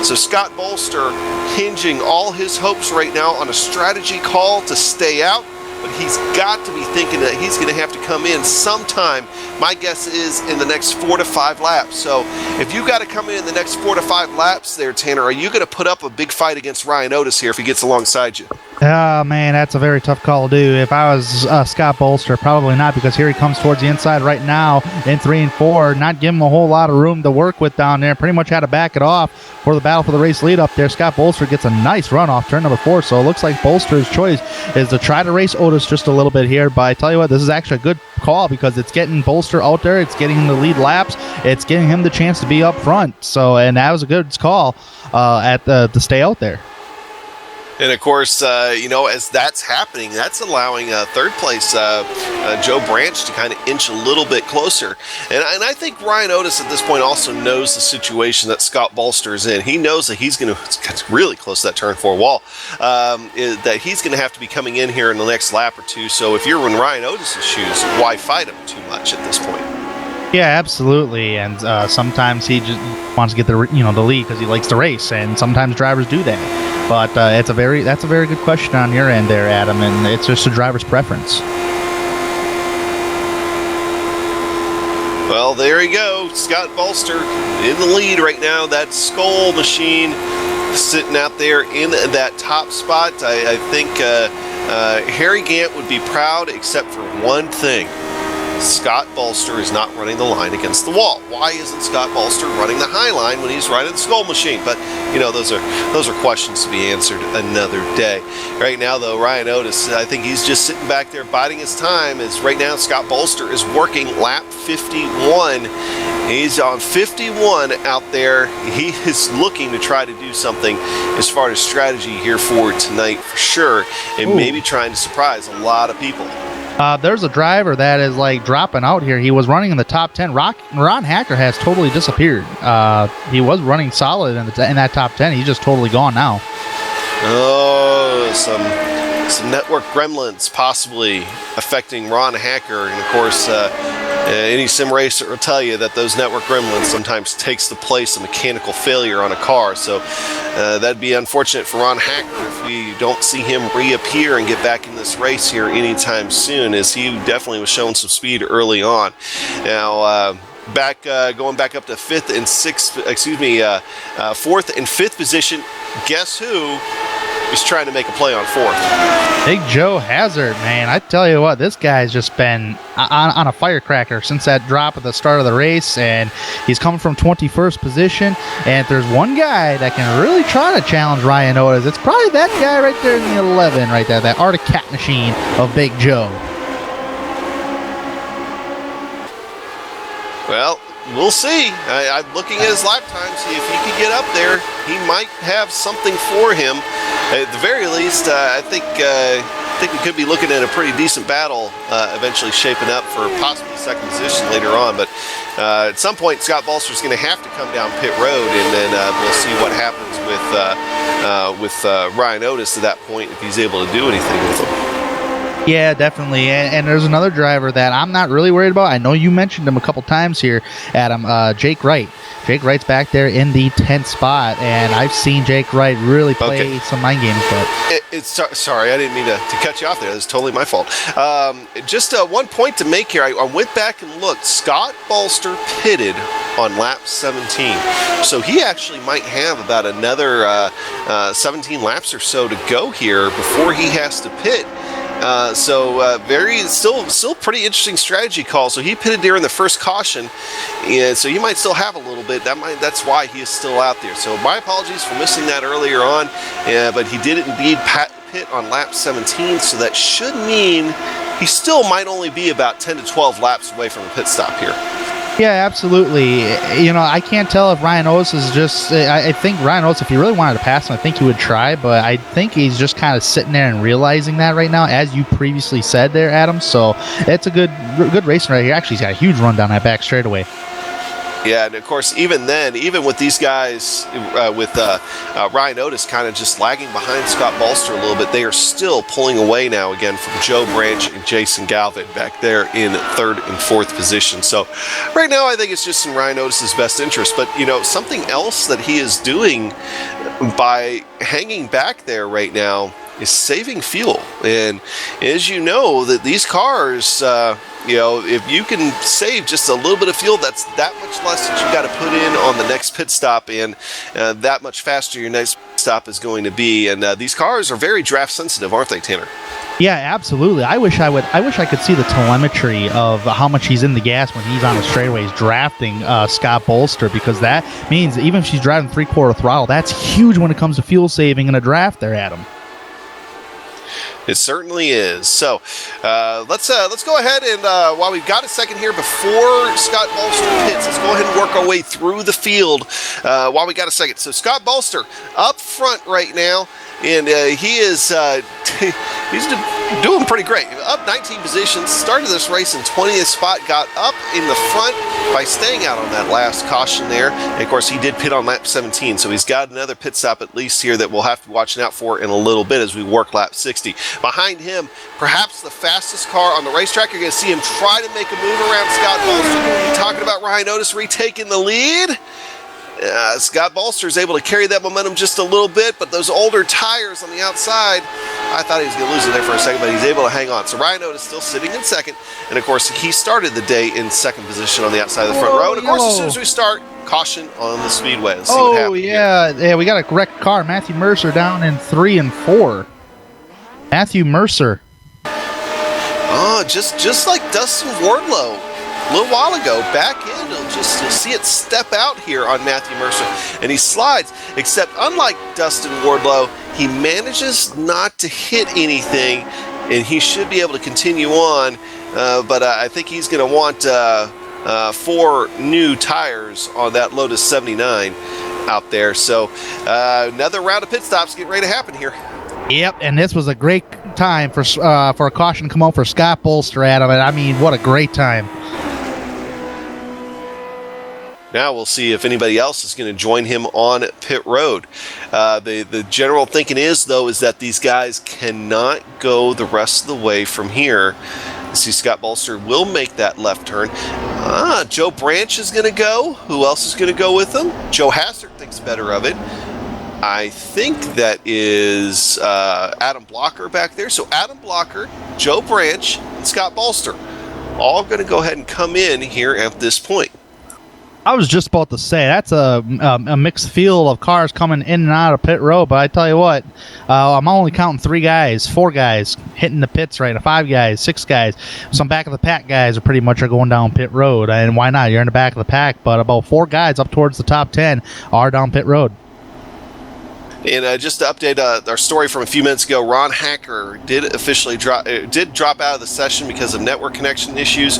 So Scott Bolster hinging all his hopes right now on a strategy call to stay out. But he's got to be thinking that he's going to have to come in sometime. My guess is in the next 4 to 5 laps. So if you got to come in the next 4 to 5 laps there, Tanner, are you going to put up a big fight against Ryan Otis here if he gets alongside you? Oh, man, that's a very tough call to do. If I was Scott Bolster, probably not, because here he comes towards the inside right now in 3 and 4, not giving him a whole lot of room to work with down there. Pretty much had to back it off for the battle for the race lead up there. Scott Bolster gets a nice run off turn number 4, so it looks like Bolster's choice is to try to race Otis just a little bit here. But I tell you what, this is actually a good call because it's getting Bolster out there, it's getting him the lead laps, it's getting him the chance to be up front. So, and that was a good call to stay out there. And of course, as that's happening, that's allowing third place Joe Branch to kind of inch a little bit closer. And I think Ryan Otis at this point also knows the situation that Scott Bolster is in. He knows that he's going to, it's really close to that turn 4 wall, that he's going to have to be coming in here in the next lap or two. So if you're in Ryan Otis' shoes, why fight him too much at this point? Yeah, absolutely. And sometimes he just wants to get the lead because he likes to race, and sometimes drivers do that. But that's a very good question on your end there, Adam, and it's just a driver's preference. Well, there you go. Scott Bolster in the lead right now. That Skull machine sitting out there in that top spot. I think Harry Gant would be proud except for one thing. Scott Bolster is not running the line against the wall. Why isn't Scott Bolster running the high line when he's riding the Skull Machine? But those are questions to be answered another day. Right now, though, Ryan Otis, I think he's just sitting back there biding his time. As right now, Scott Bolster is working lap 51. He's on 51 out there. He is looking to try to do something as far as strategy here for tonight for sure, and maybe trying to surprise a lot of people. There's a driver that is like dropping out here. He was running in the top 10. Ron Hacker has totally disappeared. He was running solid in that top 10. He's just totally gone now. Oh, some network gremlins possibly affecting Ron Hacker, and of course, any sim racer will tell you that those network gremlins sometimes takes the place of mechanical failure on a car. So that'd be unfortunate for Ron Hacker if we don't see him reappear and get back in this race here anytime soon, as he definitely was showing some speed early on. Now, going back up to fourth and fifth position. Guess who is trying to make a play on fourth? Big Joe Hazard, man. I tell you what, this guy's just been on a firecracker since that drop at the start of the race, and he's coming from 21st position. And if there's one guy that can really try to challenge Ryan Otis, it's probably that guy right there in the 11, right there, that Arctic Cat Machine of Big Joe. Well, we'll see. I'm looking at his lap time, see if he can get up there. He might have something for him. At the very least, I think we could be looking at a pretty decent battle eventually shaping up for possibly second position later on. But at some point, Scott Bolster's going to have to come down pit road, and then we'll see what happens with Ryan Otis at that point, if he's able to do anything with him. Yeah, definitely. And there's another driver that I'm not really worried about. I know you mentioned him a couple times here, Adam. Jake Wright. Jake Wright's back there in the 10th spot, and I've seen Jake Wright really play some mind games. But sorry, I didn't mean to cut you off there. That's totally my fault. Just one point to make here. I went back and looked. Scott Bolster pitted on lap 17, so he actually might have about another 17 laps or so to go here before he has to pit. Still pretty interesting strategy call. So he pitted during the first caution, and so he might still have a little bit. That's why he is still out there. So my apologies for missing that earlier on, but he did indeed pit on lap 17. So that should mean he still might only be about 10 to 12 laps away from a pit stop here. Yeah, absolutely. I can't tell if Ryan Otis is just... I think Ryan Otis, if he really wanted to pass him, I think he would try, but I think he's just kind of sitting there and realizing that right now, as you previously said there, Adam. So it's a good racing right here. Actually, he's got a huge run down that back straightaway. Yeah, and of course, even then, even with these guys, with Ryan Otis kind of just lagging behind Scott Bolster a little bit, they are still pulling away now again from Joe Branch and Jason Galvin back there in third and fourth position. So right now, I think it's just in Ryan Otis's best interest. But, something else that he is doing by hanging back there right now is saving fuel. And as you know, that these cars... if you can save just a little bit of fuel, that's that much less that you've got to put in on the next pit stop, and that much faster your next stop is going to be. And these cars are very draft sensitive, aren't they, Tanner? Yeah, absolutely. I wish I could see the telemetry of how much he's in the gas when he's on the straightaways drafting Scott Bolster, because that means even if she's driving 3/4 throttle, that's huge when it comes to fuel saving in a draft there, Adam. It certainly is. So let's go ahead and while we've got a second here before Scott Bolster pits, let's go ahead and work our way through the field while we got a second. So Scott Bolster up front right now, and he is he's doing pretty great. Up 19 positions, started this race in 20th spot, got up in the front by staying out on that last caution there. And of course, he did pit on lap 17, so he's got another pit stop at least here that we'll have to be watching out for in a little bit as we work lap 60. Behind him, perhaps the fastest car on the racetrack. You're going to see him try to make a move around Scott Bolster. You're talking about Ryan Otis retaking the lead. Scott Bolster is able to carry that momentum just a little bit, but those older tires on the outside, I thought he was going to lose it there for a second, but he's able to hang on. So Ryan Otis still sitting in second, and of course he started the day in second position on the outside of the front row. And of course, as soon as we start, caution on the speedway. Let's see what happens. Yeah, we got a wrecked car. Matthew Mercer down in 3 and 4. Matthew Mercer. Oh, just like Dustin Wardlow a little while ago, back in, you'll see it step out here on Matthew Mercer, and he slides, except unlike Dustin Wardlow, he manages not to hit anything, and he should be able to continue on, but I think he's going to want 4 new tires on that Lotus 79 out there, so another round of pit stops getting ready to happen here. Yep, and this was a great time for a caution to come out for Scott Bolster, Adam, and I mean, what a great time. Now we'll see if anybody else is going to join him on pit road. The general thinking is that these guys cannot go the rest of the way from here. You see Scott Bolster will make that left turn. Joe Branch is going to go. Who else is going to go with him? Joe Hassert thinks better of it. I think that is Adam Blocker back there. So Adam Blocker, Joe Branch, and Scott Bolster all going to go ahead and come in here at this point. I was just about to say, that's a mixed field of cars coming in and out of pit road, but I tell you what, I'm only counting 4 guys hitting the pits right now, 5 guys, 6 guys. Some back of the pack guys are pretty much going down pit road, and why not? You're in the back of the pack, but about 4 guys up towards the top 10 are down pit road. And just to update our story from a few minutes ago, Ron Hacker did officially drop out of the session because of network connection issues.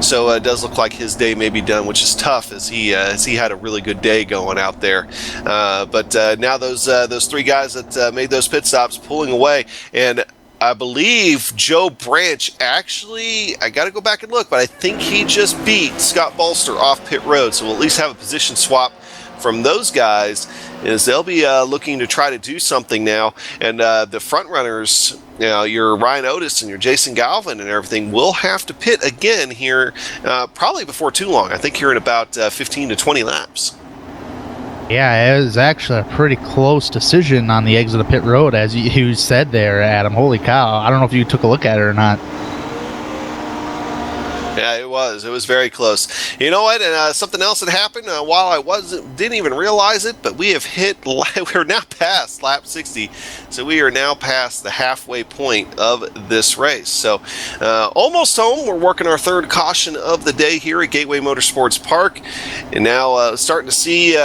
So it does look like his day may be done, which is tough as he had a really good day going out there. But now those 3 guys that made those pit stops pulling away, and I believe Joe Branch actually, I got to go back and look, but I think he just beat Scott Bolster off pit road. So we'll at least have a position swap from those guys, is they'll be looking to try to do something now, and the front runners, your Ryan Otis and your Jason Galvin and everything, will have to pit again here probably before too long. I think here in about 15 to 20 laps. Yeah, it was actually a pretty close decision on the exit of pit road, as you said there, Adam. Holy cow. I don't know if you took a look at it or not. Yeah, it was very close. You know what? And something else that happened while I didn't even realize it, but we're now past lap 60, so we are now past the halfway point of this race. So almost home. We're working our 3rd caution of the day here at Gateway Motorsports Park, and now starting to see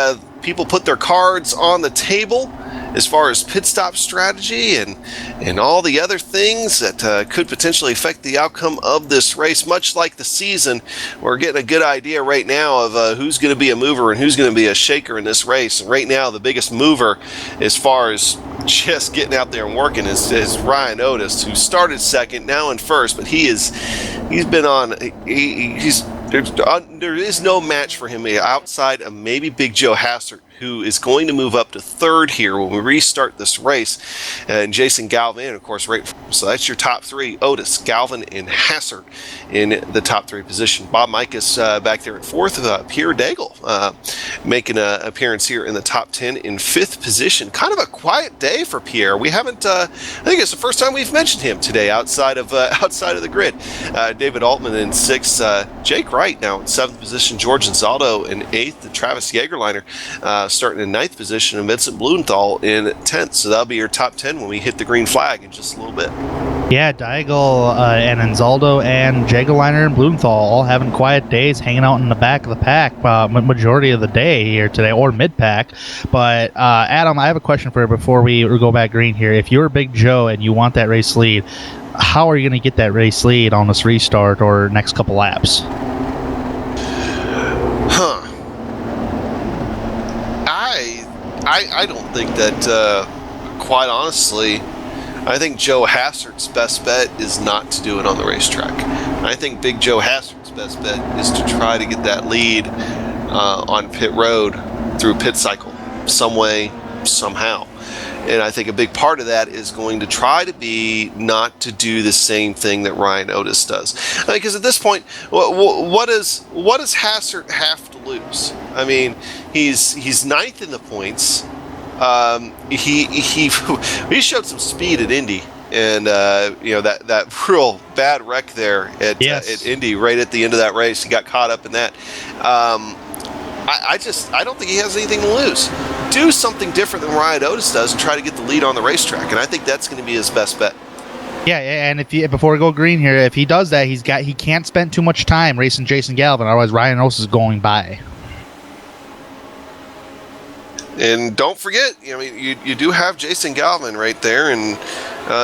people put their cards on the table as far as pit stop strategy and all the other things that could potentially affect the outcome of this race. Much like the season, we're getting a good idea right now of who's going to be a mover and who's going to be a shaker in this race. And right now, the biggest mover as far as just getting out there and working is Ryan Otis, who started second, now in first, but there is no match for him outside of maybe Big Joe Hassert, who is going to move up to 3rd here when we restart this race, and Jason Galvin, of course, right. So that's your top 3: Otis, Galvin, and Hassert in the top 3 position. Bob Mikas back there in 4th. Pierre Daigle making an appearance here in the top 10 in 5th position. Kind of a quiet day for Pierre. We haven't. I think it's the first time we've mentioned him today outside of the grid. David Altman in 6th. Jake Wright now in 7th position. George Anzaldo in 8th. And Travis Jagerliner starting in 9th position, and Vincent Blumenthal in 10th. So that'll be your top 10 when we hit the green flag in just a little bit. Yeah, Daigle and Anzaldo and Jagerliner and Blumenthal all having quiet days, hanging out in the back of the pack majority of the day here today, or mid-pack. But Adam, I have a question for you before we go back green here. If you're Big Joe and you want that race lead, how are you going to get that race lead on this restart or next couple laps? I don't think that, quite honestly, I think Joe Hassert's best bet is not to do it on the racetrack. I think Big Joe Hassert's best bet is to try to get that lead on pit road through pit cycle, some way, somehow. And I think a big part of that is going to try to be not to do the same thing that Ryan Otis does. Because at this point, what does Hassert have to lose? I mean, he's 9th in the points. He showed some speed at Indy, and that real bad wreck there at Indy right at the end of that race. He got caught up in that. I don't think he has anything to lose. Do something different than Ryan Otis does and try to get the lead on the racetrack, and I think that's going to be his best bet. Yeah, and before we go green here, if he does that, he can't spend too much time racing Jason Galvin, otherwise Ryan Ose is going by. And don't forget, you do have Jason Galvin right there, and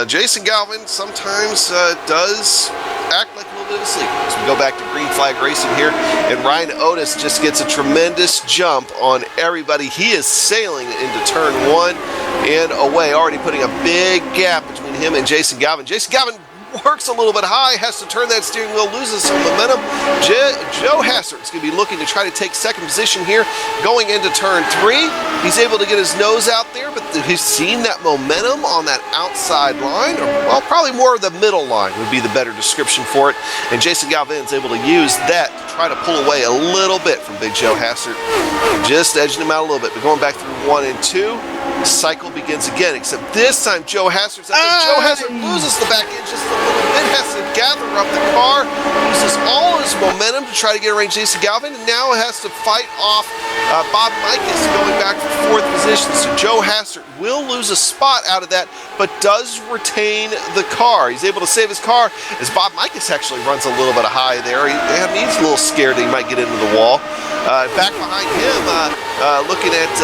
Jason Galvin sometimes does act like a little bit of a sleeper. So we go back to green flag racing here, and Ryan Otis just gets a tremendous jump on everybody. He is sailing into turn 1 and away, already putting a big gap between him and Jason Galvin. Jason Galvin works a little bit high, has to turn that steering wheel, loses some momentum. Joe Hassert's going to be looking to try to take second position here. Going into turn 3, he's able to get his nose out there, but he's seen that momentum on that outside line, or well, probably more of the middle line would be the better description for it. And Jason Galvin's able to use that to try to pull away a little bit from Big Joe Hassert, just edging him out a little bit. But going back through 1 and 2, the cycle begins again, except this time Joe Hassert's out there. Joe Hassert loses the back end just a little bit, has to gather up the car, uses all his momentum to try to get around Jason Galvin, and now has to fight off Bob Mikus going back for 4th position. So Joe Hassert will lose a spot out of that, but does retain the car. He's able to save his car as Bob Mikus actually runs a little bit of high there. He's a little scared that he might get into the wall. Back behind him, looking at...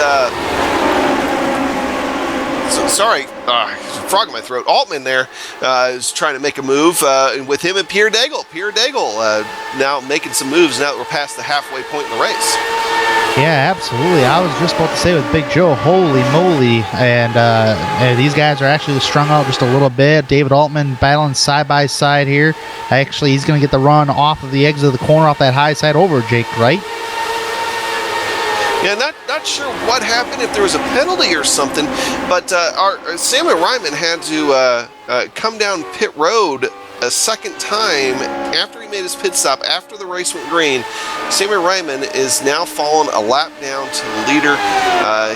frog in my throat. Altman there is trying to make a move with him and Pierre Daigle. Pierre Daigle now making some moves now that we're past the halfway point in the race. Yeah, absolutely. I was just about to say with Big Joe, holy moly. And these guys are actually strung out just a little bit. David Altman battling side by side here. Actually, he's going to get the run off of the exit of the corner off that high side over Jake Wright. Yeah, not sure what happened, if there was a penalty or something, but our Samuel Ryman had to come down pit road a second time after he made his pit stop, after the race went green. Samuel Ryman is now fallen a lap down to the leader.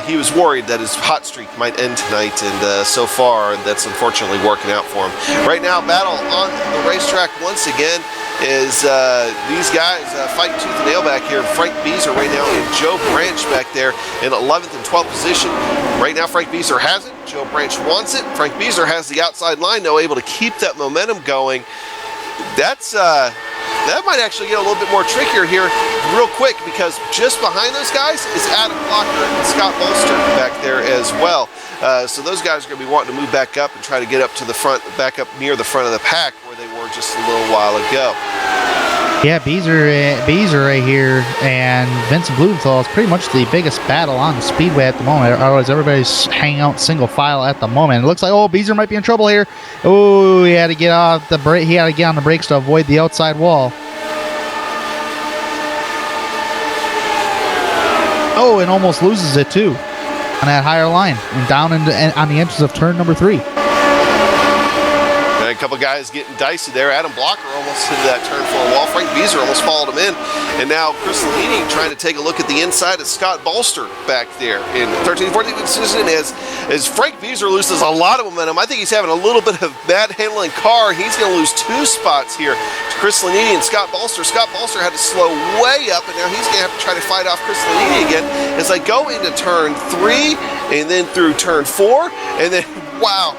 He was worried that his hot streak might end tonight, and so far that's unfortunately working out for him. Right now, battle on the racetrack once again is these guys fighting tooth and nail back here. Frank Beazer right now and Joe Branch back there in 11th and 12th position. Right now Frank Beazer has it. Joe Branch wants it. Frank Beazer has the outside line, though, able to keep that momentum going. That might actually get a little bit more trickier here real quick, because just behind those guys is Adam Blocker and Scott Bolster back there as well. So those guys are going to be wanting to move back up and try to get up to the front, back up near the front of the pack where they were just a little while ago. Yeah, Beazer right here and Vincent Blumenthal is pretty much the biggest battle on the speedway at the moment. Otherwise, everybody's hanging out single file at the moment. It looks like, Beazer might be in trouble here. Oh, he had to get off the brake. He had to get on the brakes to avoid the outside wall. Oh, and almost loses it too on that higher line and down on the entrance of turn number 3. A couple guys getting dicey there. Adam Blocker almost hit that turn 4 wall. Frank Beazer almost followed him in. And now Chris Lanini trying to take a look at the inside of Scott Bolster back there in 13th, 14th position as Frank Beazer loses a lot of momentum. I think he's having a little bit of bad handling car. He's going to lose 2 spots here to Chris Lanini and Scott Bolster. Scott Bolster had to slow way up, and now he's going to have to try to fight off Chris Lanini again as I go into turn 3 and then through turn 4. And then, wow.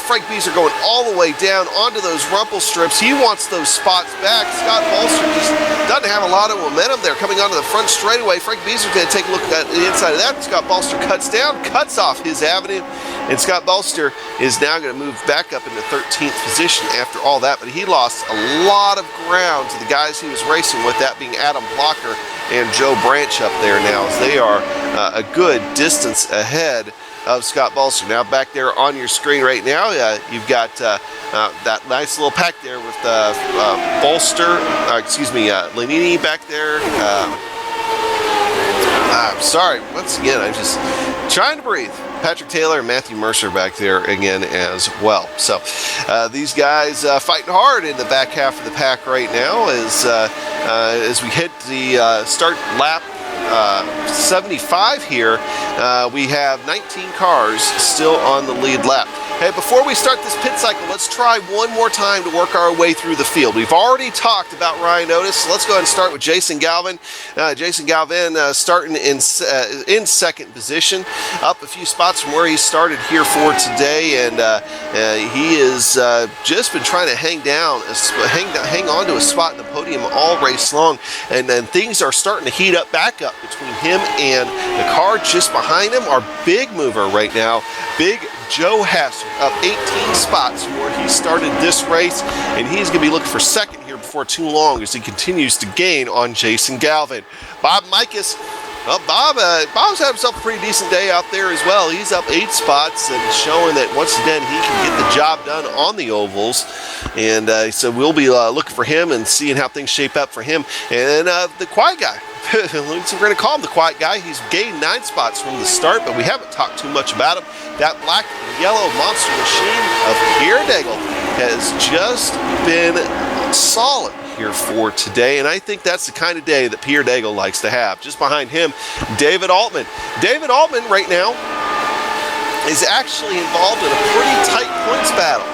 Frank Beazer going all the way down onto those rumple strips. He wants those spots back. Scott Bolster just doesn't have a lot of momentum there coming onto the front straightaway. Frank Beazer's going to take a look at the inside of that. Scott Bolster cuts down, cuts off his avenue, and Scott Bolster is now going to move back up into 13th position after all that. But he lost a lot of ground to the guys he was racing with, that being Adam Blocker and Joe Branch up there now, as they are a good distance ahead of Scott Bolster. Now back there on your screen right now, you've got that nice little pack there with Bolster, Lanini back there. I'm sorry, once again, I'm just trying to breathe. Patrick Taylor and Matthew Mercer back there again as well. So these guys fighting hard in the back half of the pack right now as we hit the start lap 75 here. We have 19 cars still on the lead lap. Hey, before we start this pit cycle, let's try one more time to work our way through the field. We've already talked about Ryan Otis, so let's go ahead and start with Jason Galvin. Jason Galvin starting in second position, up a few spots from where he started here for today, and he has just been trying to hang on to a spot in the podium all race long, and then things are starting to heat up back up between him and the car just behind him. Our big mover right now, Big Joe Hasser, up 18 spots from where he started this race, and he's going to be looking for second here before too long as he continues to gain on Jason Galvin. Bob Mikas, well, Bob's had himself a pretty decent day out there as well. He's up 8 spots and showing that once again he can get the job done on the ovals, and so we'll be looking for him and seeing how things shape up for him. And the quiet guy, so we're going to call him the quiet guy. He's gained 9 spots from the start, but we haven't talked too much about him. That black and yellow monster machine of Pierre Daigle has just been solid here for today, and I think that's the kind of day that Pierre Daigle likes to have. Just behind him, David Altman. David Altman right now is actually involved in a pretty tight points battle.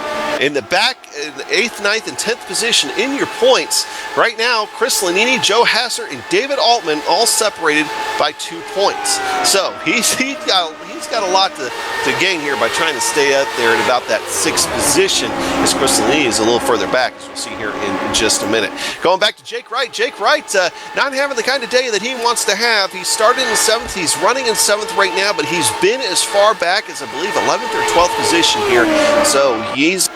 In the back, in the 8th, 9th, and 10th position in your points, right now, Chris Lanini, Joe Hasser, and David Altman all separated by 2 points. So he's got a lot to gain here by trying to stay up there at about that 6th position, as Chris Lanini is a little further back, as we'll see here in just a minute. Going back to Jake Wright. Jake Wright not having the kind of day that he wants to have. He started in 7th. He's running in 7th right now, but he's been as far back as, I believe, 11th or 12th position here. So he's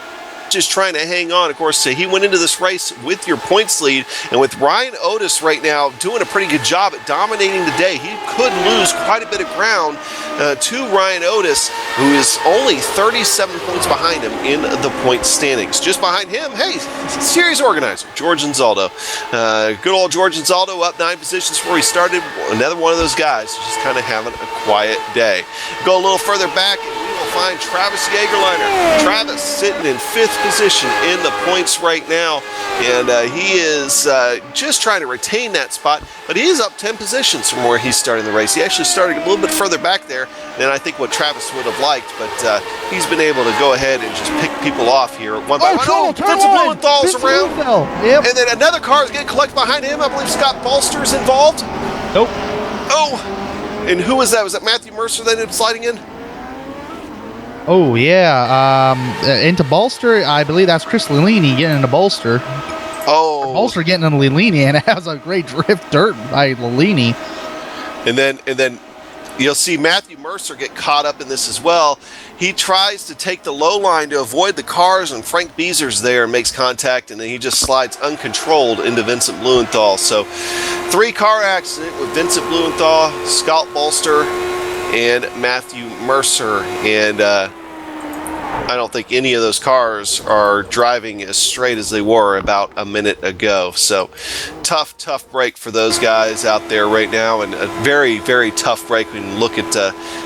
just trying to hang on. Of course, he went into this race with your points lead, and with Ryan Otis right now doing a pretty good job at dominating the day, he could lose quite a bit of ground to Ryan Otis, who is only 37 points behind him in the point standings. Just behind him, hey, series organizer George Anzaldo. Good old George Anzaldo up 9 positions before he started. Another one of those guys just kind of having a quiet day. Go a little further back, and we will find Travis Jagerliner. Travis sitting in 5th position in the points right now, and he is just trying to retain that spot, but he is up 10 positions from where he's starting the race. He actually started a little bit further back there than I think what Travis would have liked, but he's been able to go ahead and just pick people off here one by one. Cool. Vincent Blumenthal's around. Yep. And then another car is getting collected behind him. I believe Scott Bolster's involved. Nope. Oh, and who was that? Was that Matthew Mercer that ended up sliding in? Oh, yeah. Into Bolster, I believe that's Chris Lanini getting into Bolster. Oh. Bolster getting into Lanini, and it has a great drift dirt by Lanini. And then you'll see Matthew Mercer get caught up in this as well. He tries to take the low line to avoid the cars, and Frank Beezer's there and makes contact, and then he just slides uncontrolled into Vincent Blumenthal. So 3-car accident with Vincent Blumenthal, Scott Bolster, and Matthew Mercer, and I don't think any of those cars are driving as straight as they were about a minute ago. So tough break for those guys out there right now, and a very, very tough break when you look at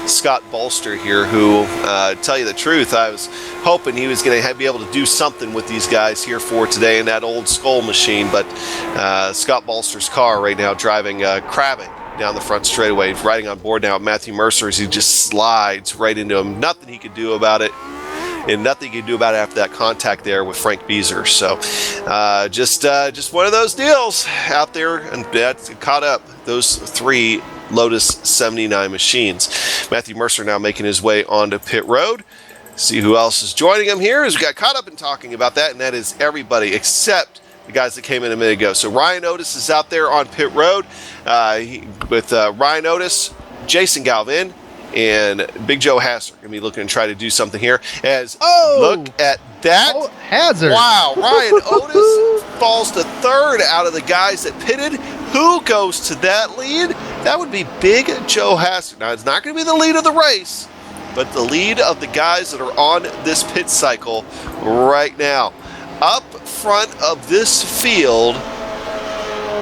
Scott Bolster here, who, tell you the truth, I was hoping he was going to be able to do something with these guys here for today in that old Skull machine, but Scott Bolster's car right now driving crabbing down the front straightaway, riding on board now with Matthew Mercer as he just slides right into him. Nothing he could do about it, and nothing he could do about it after that contact there with Frank Beezer. So just one of those deals out there, and that's caught up those 3 Lotus 79 machines. Matthew Mercer now making his way onto pit road. See who else is joining him here, as we got caught up in talking about that, and that is everybody except the guys that came in a minute ago. So Ryan Otis is out there on pit road with Ryan Otis, Jason Galvin, and Big Joe Hasser going to be looking to try to do something here. Look at that. Oh, Hazard. Wow, Ryan Otis falls to 3rd out of the guys that pitted. Who goes to that lead? That would be Big Joe Hasser. Now, it's not going to be the lead of the race, but the lead of the guys that are on this pit cycle right now. Up front of this field,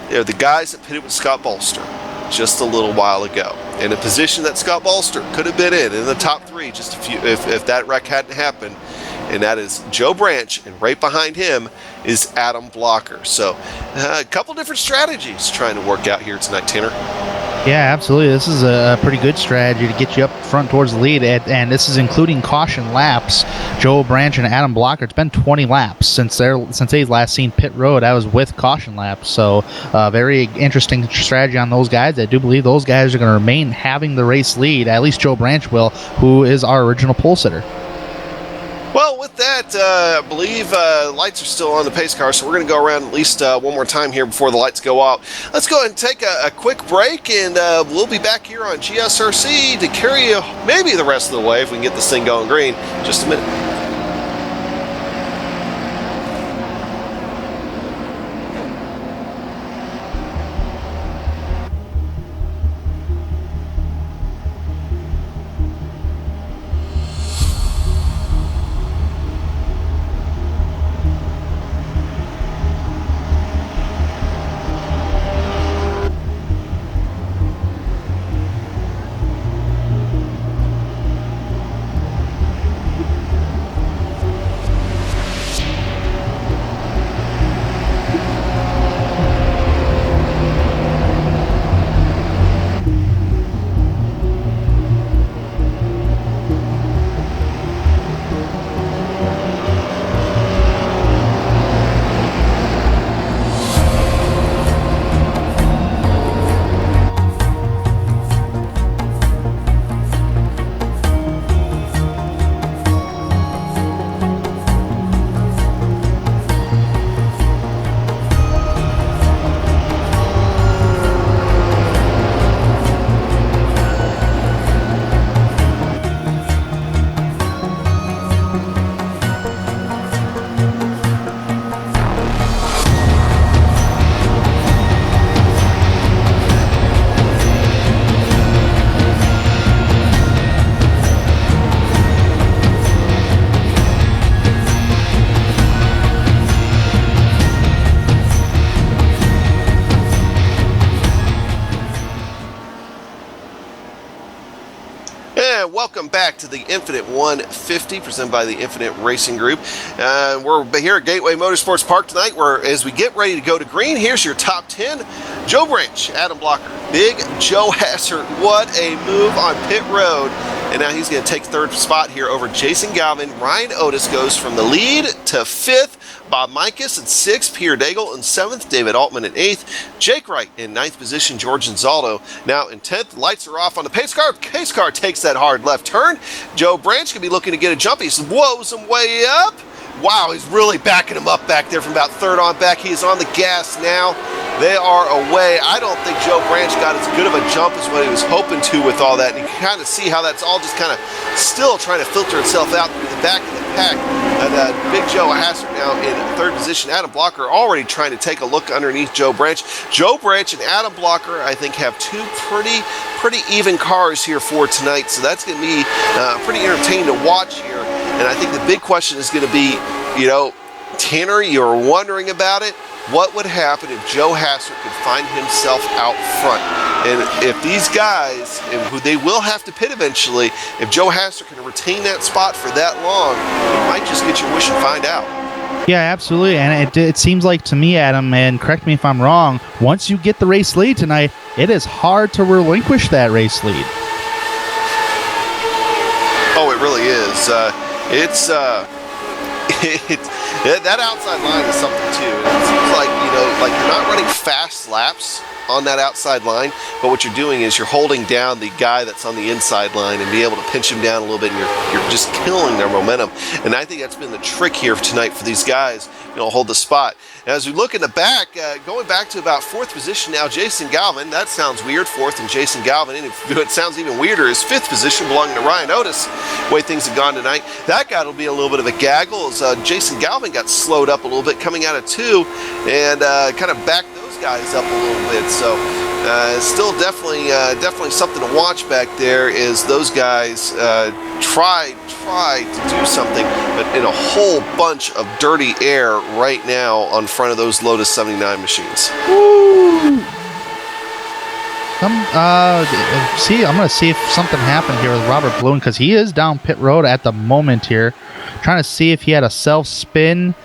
they're the guys that pitted with Scott Bolster just a little while ago, in a position that Scott Bolster could have been in the top 3 just a few if that wreck hadn't happened, and that is Joe Branch, and right behind him is Adam Blocker. So a couple different strategies trying to work out here tonight, Tanner. Yeah, absolutely. This is a pretty good strategy to get you up front towards the lead, and this is including caution laps. Joe Branch and Adam Blocker. It's been 20 laps since they've last seen pit road. I was with caution laps, so very interesting strategy on those guys. I do believe those guys are going to remain having the race lead. At least Joe Branch will, who is our original pole sitter. Well, with that, I believe lights are still on the pace car, so we're going to go around at least one more time here before the lights go out. Let's go ahead and take a quick break, and we'll be back here on GSRC to carry you maybe the rest of the way if we can get this thing going green. Just a minute. Welcome back to the Infinite 150 presented by the Infinite Racing Group. We're here at Gateway Motorsports Park tonight, where as we get ready to go to green, here's your top 10. Joe Branch, Adam Blocker, Big Joe Hassert. What a move on pit road. And now he's going to take third spot here over Jason Galvin. Ryan Otis goes from the lead to fifth. Bob Mikas in 6th, Peter Daigle in 7th, David Altman in 8th, Jake Wright in 9th position, George Anzaldo now in 10th. Lights are off on the pace car. Pace car takes that hard left turn. Joe Branch could be looking to get a jump. He woes him way up. Wow, he's really backing him up back there from about third on back. He's on the gas now. They are away. I don't think Joe Branch got as good of a jump as what he was hoping to with all that. And you can kind of see how that's all just kind of still trying to filter itself out through the back of the pack. Big Joe Hassert now in third position. Adam Blocker already trying to take a look underneath Joe Branch. Joe Branch and Adam Blocker, I think, have two pretty even cars here for tonight. So that's going to be pretty entertaining to watch here. And I think the big question is going to be, you know, Tanner, you're wondering about it. What would happen if Joe Hassert could find himself out front? And if these guys, who they will have to pit eventually, if Joe Hassert can retain that spot for that long, it might just get your wish and find out. Yeah, absolutely. And it seems like to me, Adam, and correct me if I'm wrong, once you get the race lead tonight, it is hard to relinquish that race lead. Oh, it really is. That outside line is something too. And it seems like, you know, like you're not running fast laps on that outside line, but what you're doing is you're holding down the guy that's on the inside line and be able to pinch him down a little bit, and you're just killing their momentum. And I think that's been the trick here tonight for these guys, you know, hold the spot. As we look in the back, going back to about 4th position now, Jason Galvin. That sounds weird, 4th and Jason Galvin. And it sounds even weirder is 5th position belonging to Ryan Otis. The way things have gone tonight, that guy will be a little bit of a gaggle as Jason Galvin got slowed up a little bit coming out of 2 and kind of backed those guys up a little bit. So still definitely something to watch back there as those guys try to do something, but in a whole bunch of dirty air right now on front of those Lotus 79 machines. Woo! I'm going to see if something happened here with Robert Bloom, because he is down pit road at the moment here. Trying to see if he had a self-spin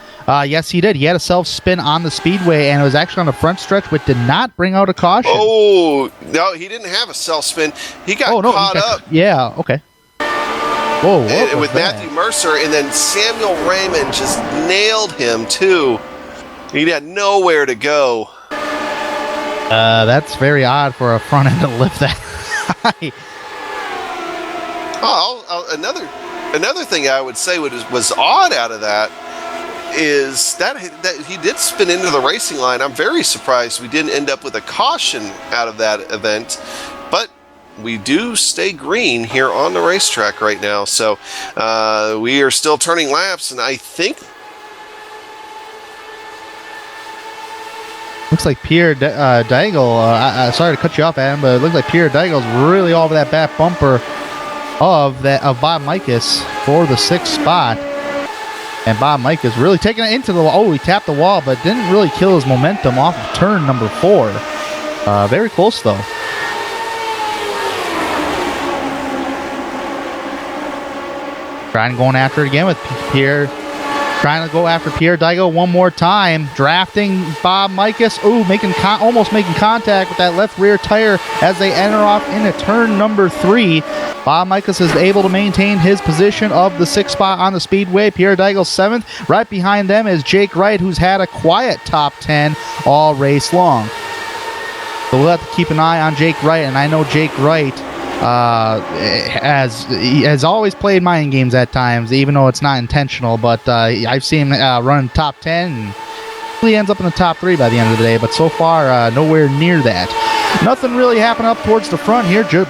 Yes, he did. He had a self-spin on the speedway, and it was actually on the front stretch, which did not bring out a caution. Oh, no, he didn't have a self-spin. He got caught up. Yeah, okay. Whoa, what was with that? Matthew Mercer, and then Samuel Raymond just nailed him, too. He had nowhere to go. That's very odd for a front end to lift that high. Another thing I would say was odd out of that is that he did spin into the racing line. I'm very surprised we didn't end up with a caution out of that event, but we do stay green here on the racetrack right now. So we are still turning laps, and I think looks like Pierre Daigle. Sorry to cut you off, Adam, but it looks like Pierre Daigle's really all over that back bumper of Bob Mikus for the 6th spot. And Bob Mikus really taking it into the wall. Oh, he tapped the wall, but didn't really kill his momentum off of turn number 4. Very close, though. Trying going after it again with Pierre. Trying to go after Pierre Daigle one more time. Drafting Bob Mikus. Ooh, almost making contact with that left rear tire as they enter off into turn number 3. Bob Mikus is able to maintain his position of the 6th spot on the speedway. Pierre Daigle 7th. Right behind them is Jake Wright, who's had a quiet top 10 all race long. So we'll have to keep an eye on Jake Wright, and I know Jake Wright has always played mind games at times, even though it's not intentional, but I've seen him run top 10 and he ends up in the top 3 by the end of the day, but so far nowhere near that. Nothing really happened up towards the front here. You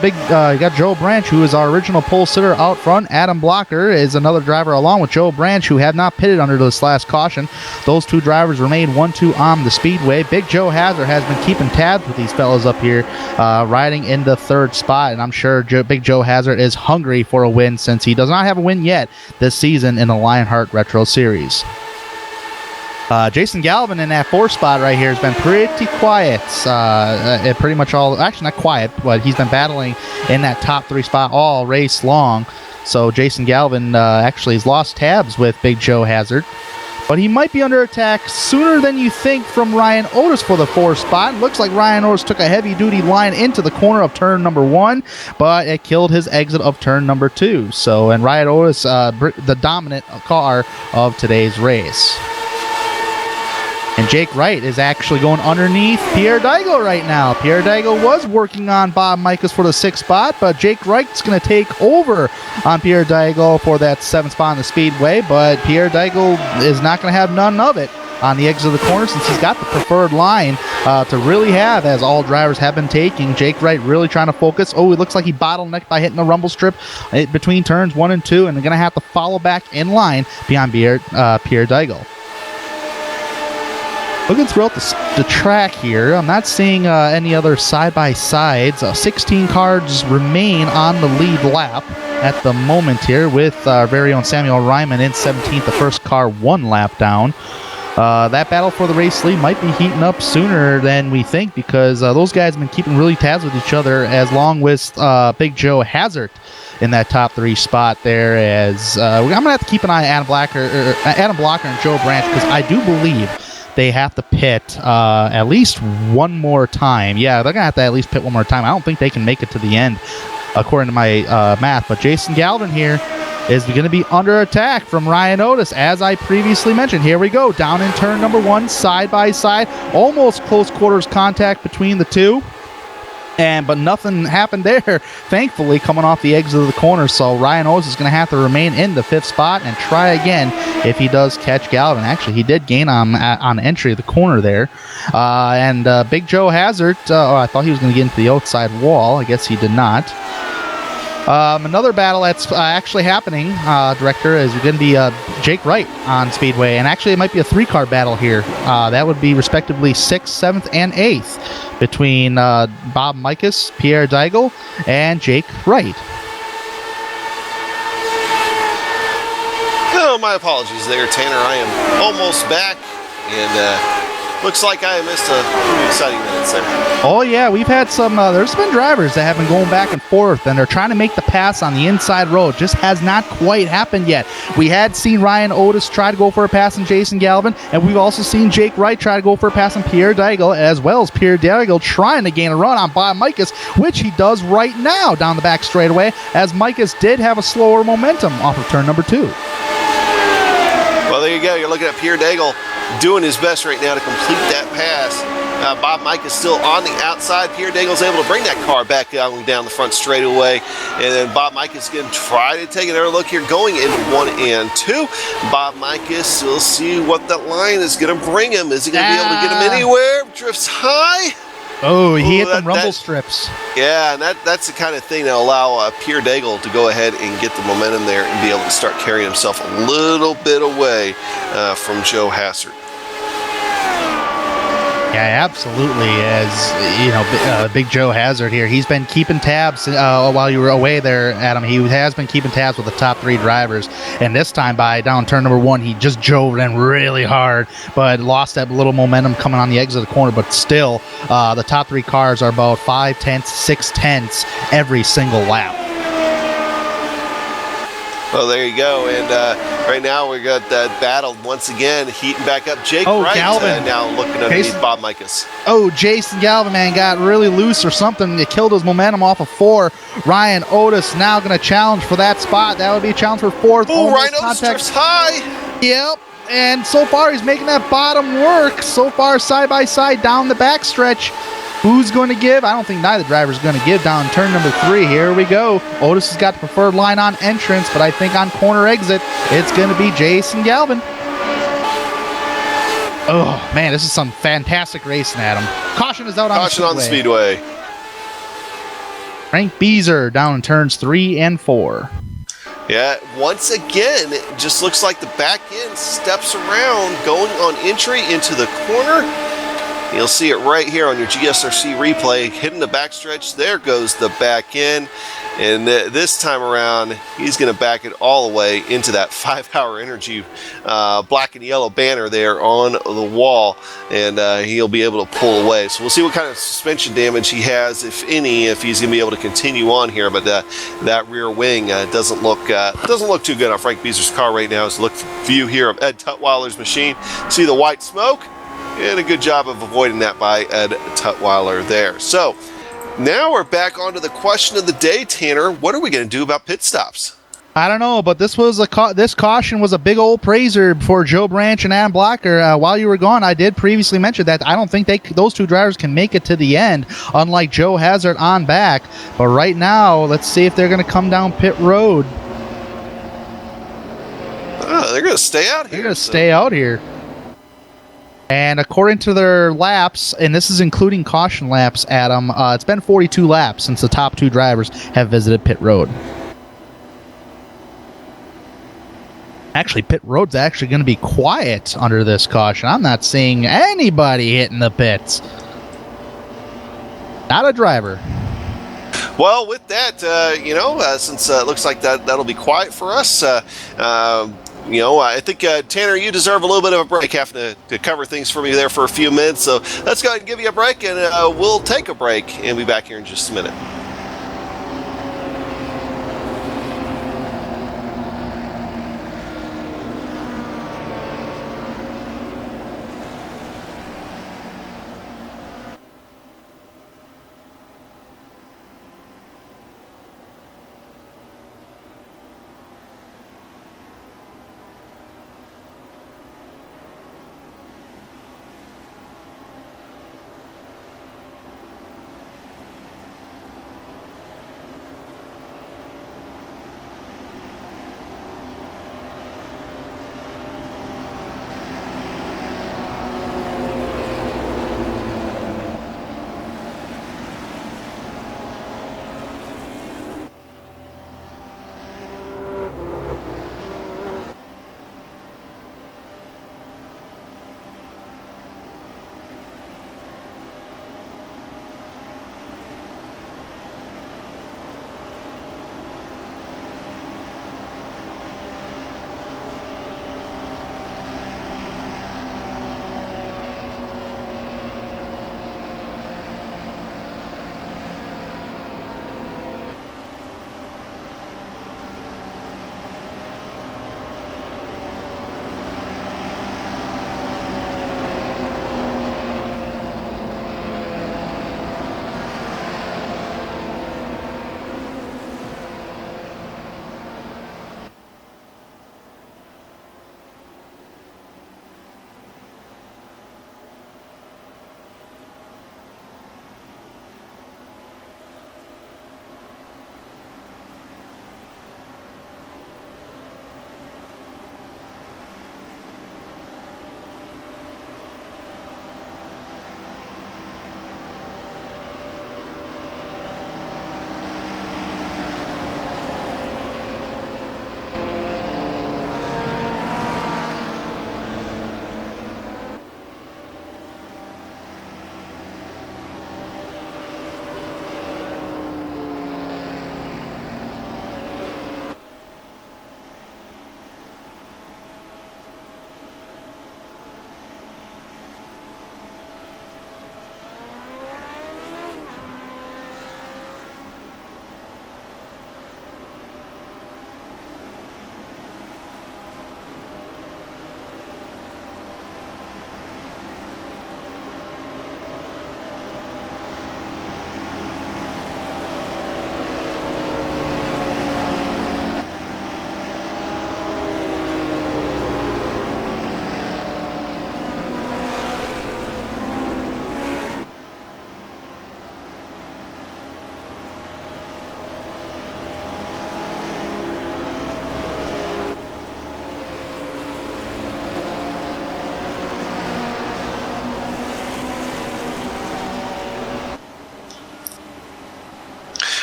got Joe Branch, who is our original pole sitter out front. Adam Blocker is another driver along with Joe Branch, who have not pitted under this last caution. Those two drivers remain 1-2 on the speedway. Big Joe Hazard has been keeping tabs with these fellas up here, riding in the 3rd spot, and I'm sure Big Joe Hazard is hungry for a win since he does not have a win yet this season in the Lionheart Retro Series. Jason Galvin in that 4th spot right here has been pretty quiet. Pretty much actually not quiet, but he's been battling in that top 3 spot all race long. So Jason Galvin actually has lost tabs with Big Joe Hazard. But he might be under attack sooner than you think from Ryan Otis for the 4th spot. Looks like Ryan Otis took a heavy-duty line into the corner of turn number 1, but it killed his exit of turn number 2. So, and Ryan Otis, the dominant car of today's race. And Jake Wright is actually going underneath Pierre Daigle right now. Pierre Daigle was working on Bob Mikus for the 6th spot, but Jake Wright's going to take over on Pierre Daigle for that 7th spot on the speedway, but Pierre Daigle is not going to have none of it on the exit of the corner since he's got the preferred line to really have, as all drivers have been taking. Jake Wright really trying to focus. Oh, it looks like he bottlenecked by hitting the rumble strip between turns 1 and 2, and they're going to have to follow back in line beyond Pierre Daigle. Looking throughout the track here, I'm not seeing any other side-by-sides. 16 cars remain on the lead lap at the moment here, with our very own Samuel Ryman in 17th, the first car 1 lap down. That battle for the race lead might be heating up sooner than we think, because those guys have been keeping really tabs with each other, as long with Big Joe Hazard in that top 3 spot there. As I'm going to have to keep an eye on Adam Blocker and Joe Branch, because I do believe they have to pit at least one more time. Yeah, they're going to have to at least pit one more time. I don't think they can make it to the end, according to my math. But Jason Galvin here is going to be under attack from Ryan Otis, as I previously mentioned. Here we go, down in turn number 1, side by side. Almost close quarters contact between the two. But nothing happened there, thankfully, coming off the exit of the corner. So Ryan Otis is going to have to remain in the 5th spot and try again if he does catch Galvin. Actually, he did gain on entry of the corner there. And Big Joe Hazard, I thought he was going to get into the outside wall. I guess he did not. Another battle that's actually happening, Director, is going to be Jake Wright on Speedway. And actually, it might be a 3-car battle here. That would be respectively 6th, 7th, and 8th between Bob Mikus, Pierre Daigle, and Jake Wright. Oh, my apologies there, Tanner. I am almost back, and looks like I missed a few exciting minutes there. Oh yeah, we've had some. There's been drivers that have been going back and forth, and they're trying to make the pass on the inside road. Just has not quite happened yet. We had seen Ryan Otis try to go for a pass on Jason Galvin, and we've also seen Jake Wright try to go for a pass on Pierre Daigle, as well as Pierre Daigle trying to gain a run on Bob Mikas, which he does right now down the back straightaway, as Mikas did have a slower momentum off of turn number 2. Well, there you go. You're looking at Pierre Daigle doing his best right now to complete that pass. Bob Mike is still on the outside. Pierre Daigle's able to bring that car back down the front straightaway. And then Bob Mike is going to try to take another look here going into 1 and 2. Bob Micus, we'll see what that line is going to bring him. Is he going to be able to get him anywhere? Drifts high. Oh, he hit the rumble strips. Yeah, and that's the kind of thing that'll allow Pierre Daigle to go ahead and get the momentum there and be able to start carrying himself a little bit away from Joe Hassert. Yeah, absolutely. As you know, Big Joe Hazard here, he's been keeping tabs while you were away there, Adam. He has been keeping tabs with the top 3 drivers, and this time by down turn number 1, he just drove in really hard, but lost that little momentum coming on the exit of the corner. But still, the top 3 cars are about 5/10, 6/10 every single lap. Well, there you go. And right now we got that battle once again, heating back up. Jake Wright Galvin. Now looking underneath Bob Mikas. Oh, Jason Galvin, man, got really loose or something. It killed his momentum off of 4. Ryan Otis now going to challenge for that spot. That would be a challenge for 4th. Oh, Ryan Otis drifts high. Yep. And so far, he's making that bottom work. So far, side by side down the backstretch. Who's going to give? I don't think neither driver is going to give down turn number 3. Here we go. Otis has got the preferred line on entrance, but I think on corner exit, it's going to be Jason Galvin. Oh, man, this is some fantastic racing, Adam. Caution is out on the speedway. Caution on the speedway. Frank Beezer down in turns 3 and 4. Yeah, once again, it just looks like the back end steps around, going on entry into the corner. You'll see it right here on your GSRC replay, hitting the backstretch. There goes the back end. And this time around, he's going to back it all the way into that 5-hour energy black and yellow banner there on the wall. And he'll be able to pull away. So we'll see what kind of suspension damage he has, if any, if he's going to be able to continue on here. But that rear wing doesn't look too good on Frank Beezer's car right now. So look view here of Ed Tutwiler's machine. See the white smoke? And a good job of avoiding that by Ed Tutwiler there. So now we're back onto the question of the day, Tanner. What are we going to do about pit stops? I don't know, but this caution was a big old praiser for Joe Branch and Adam Blocker. While you were gone, I did previously mention that I don't think those 2 drivers can make it to the end, unlike Joe Hazard on back. But right now, let's see if they're going to come down pit road. They're going to stay out here. They're going to stay out here. And according to their laps, and this is including caution laps, Adam, it's been 42 laps since the top 2 drivers have visited pit road. Actually, pit road's actually going to be quiet under this caution. I'm not seeing anybody hitting the pits. Not a driver. Well, with that, since it looks like that'll be quiet for us, I think, Tanner, you deserve a little bit of a break, having to cover things for me there for a few minutes. So let's go ahead and give you a break, and we'll take a break and be back here in just a minute.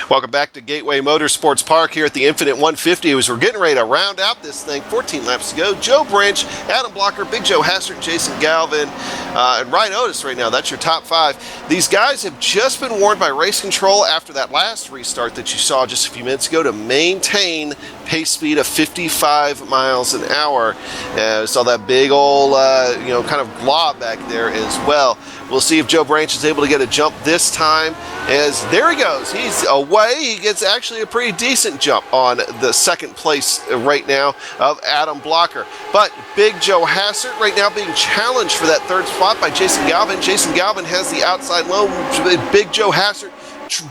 Welcome back to Gateway Motorsports Park here at the Infinite 150. As we're getting ready to round out this thing, 14 laps to go. Joe Branch, Adam Blocker, Big Joe Hassert, Jason Galvin, and Ryan Otis right now. That's your top 5. These guys have just been warned by race control after that last restart that you saw just a few minutes ago to maintain pace speed of 55 miles an hour. Saw that big old, kind of glob back there as well. We'll see if Joe Branch is able to get a jump this time. As there he goes, he's away. He gets actually a pretty decent jump on the second place right now of Adam Blocker. But Big Joe Hassert right now being challenged for that third spot by Jason Galvin. Jason Galvin has the outside low. Big Joe Hassert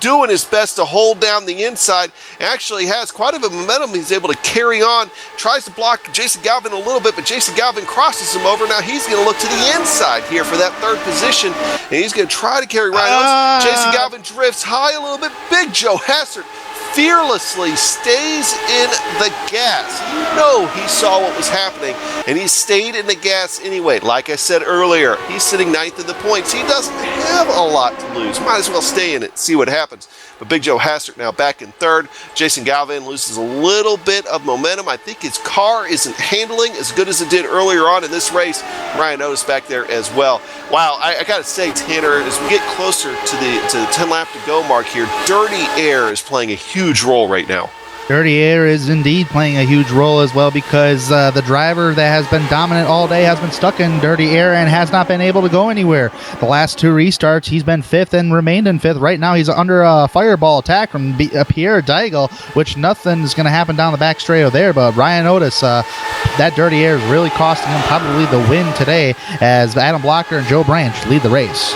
doing his best to hold down the inside. Actually has quite a bit of momentum. He's able to carry on, tries to block Jason Galvin a little bit, but Jason Galvin crosses him over. Now he's going to look to the inside here for that third position, and he's going to try to carry Ryan Otis. Jason Galvin drifts high a little bit. Big Joe Hassert fearlessly stays in the gas. You know he saw what was happening, and he stayed in the gas anyway. Like I said earlier, he's sitting 9th in the points. He doesn't have a lot to lose. Might as well stay in it, see what happens. But Big Joe Hassert now back in 3rd. Jason Galvin loses a little bit of momentum. I think his car isn't handling as good as it did earlier on in this race. Ryan Otis back there as well. Wow, I got to say, Tanner, as we get closer to the 10 lap to go mark here, Dirty Air is playing a huge role right now. Dirty Air is indeed playing a huge role as well, because the driver that has been dominant all day has been stuck in Dirty Air and has not been able to go anywhere. The last 2 restarts, he's been 5th and remained in 5th. Right now, he's under a fireball attack from Pierre Daigle, which nothing's going to happen down the back straight there. But Ryan Otis, that Dirty Air is really costing him probably the win today, as Adam Blocker and Joe Branch lead the race.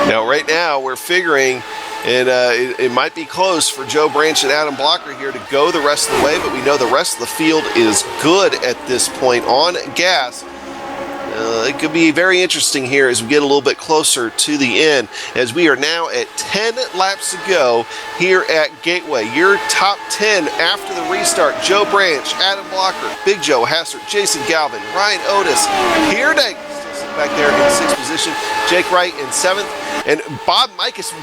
Now, right now, we're figuring it might be close for Joe Branch and Adam Blocker here to go the rest of the way, but we know the rest of the field is good at this point on gas. It could be very interesting here as we get a little bit closer to the end, as we are now at 10 laps to go here at Gateway. Your top 10 after the restart: Joe Branch, Adam Blocker, Big Joe Hassert, Jason Galvin, Ryan Otis, Pierre Daigle still sitting back there in 6th position, Jake Wright in 7th, and Bob Mikas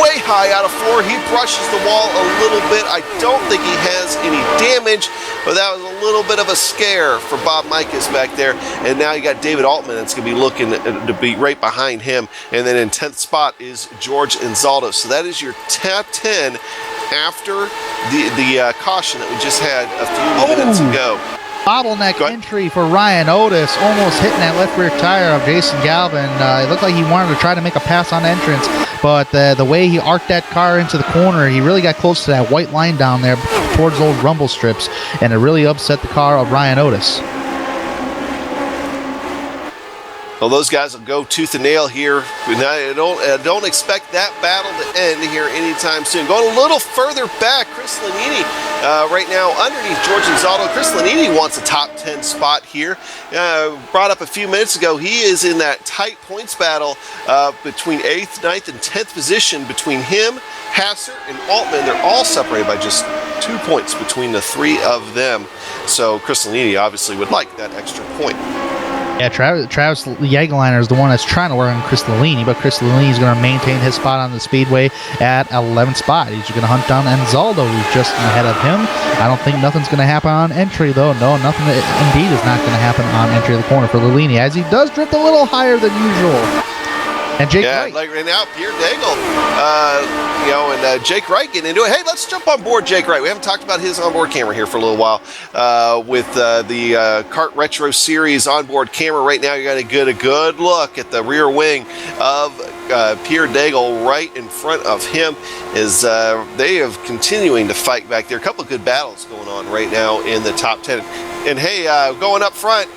way high out of 4. He brushes the wall a little bit. I don't think he has any damage, but that was a little bit of a scare for Bob Mikas back there. And now you got David Altman that's going to be looking to be right behind him. And then in 10th spot is George Anzaldo. So that is your top 10 after the caution that we just had a few minutes ago. Bottleneck entry for Ryan Otis, almost hitting that left rear tire of Jason Galvin. It looked like he wanted to try to make a pass on entrance, but the way he arced that car into the corner, he really got close to that white line down there towards those rumble strips, and it really upset the car of Ryan Otis. Well, those guys will go tooth and nail here. I don't expect that battle to end here anytime soon. Going a little further back, Chris Lanini right now underneath George Anzaldo. Chris Lanini wants a top 10 spot here. Brought up a few minutes ago, he is in that tight points battle between 8th, 9th, and 10th position between him, Hassert, and Altman. They're all separated by just 2 points between the 3 of them. So Chris Lanini obviously would like that extra point. Yeah, Travis Jageliner is the one that's trying to work on Chris Lanini, but Chris Lanini is going to maintain his spot on the speedway at 11th spot. He's going to hunt down Anzaldo, who's just ahead of him. I don't think nothing's going to happen on entry, though. No, nothing indeed is not going to happen on entry of the corner for Lanini, as he does drift a little higher than usual. And Jake Wright. Like right now, Pierre Daigle, and Jake Wright getting into it. Hey, let's jump on board Jake Wright. We haven't talked about his onboard camera here for a little while. With the Kart Retro Series onboard camera right now, you're going to get a good look at the rear wing of Pierre Daigle right in front of him, as they have continuing to fight back there. A couple of good battles going on right now in the top 10. And hey, going up front,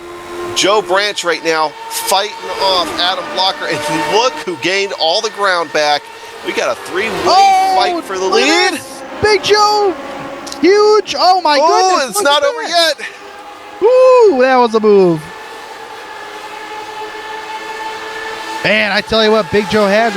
Joe Branch right now fighting off Adam Blocker, and look who gained all the ground back. We got a 3-way fight for the lead. Big Joe, huge. Oh my goodness! It's not over yet. Ooh, that was a move. Man, I tell you what, Big Joe had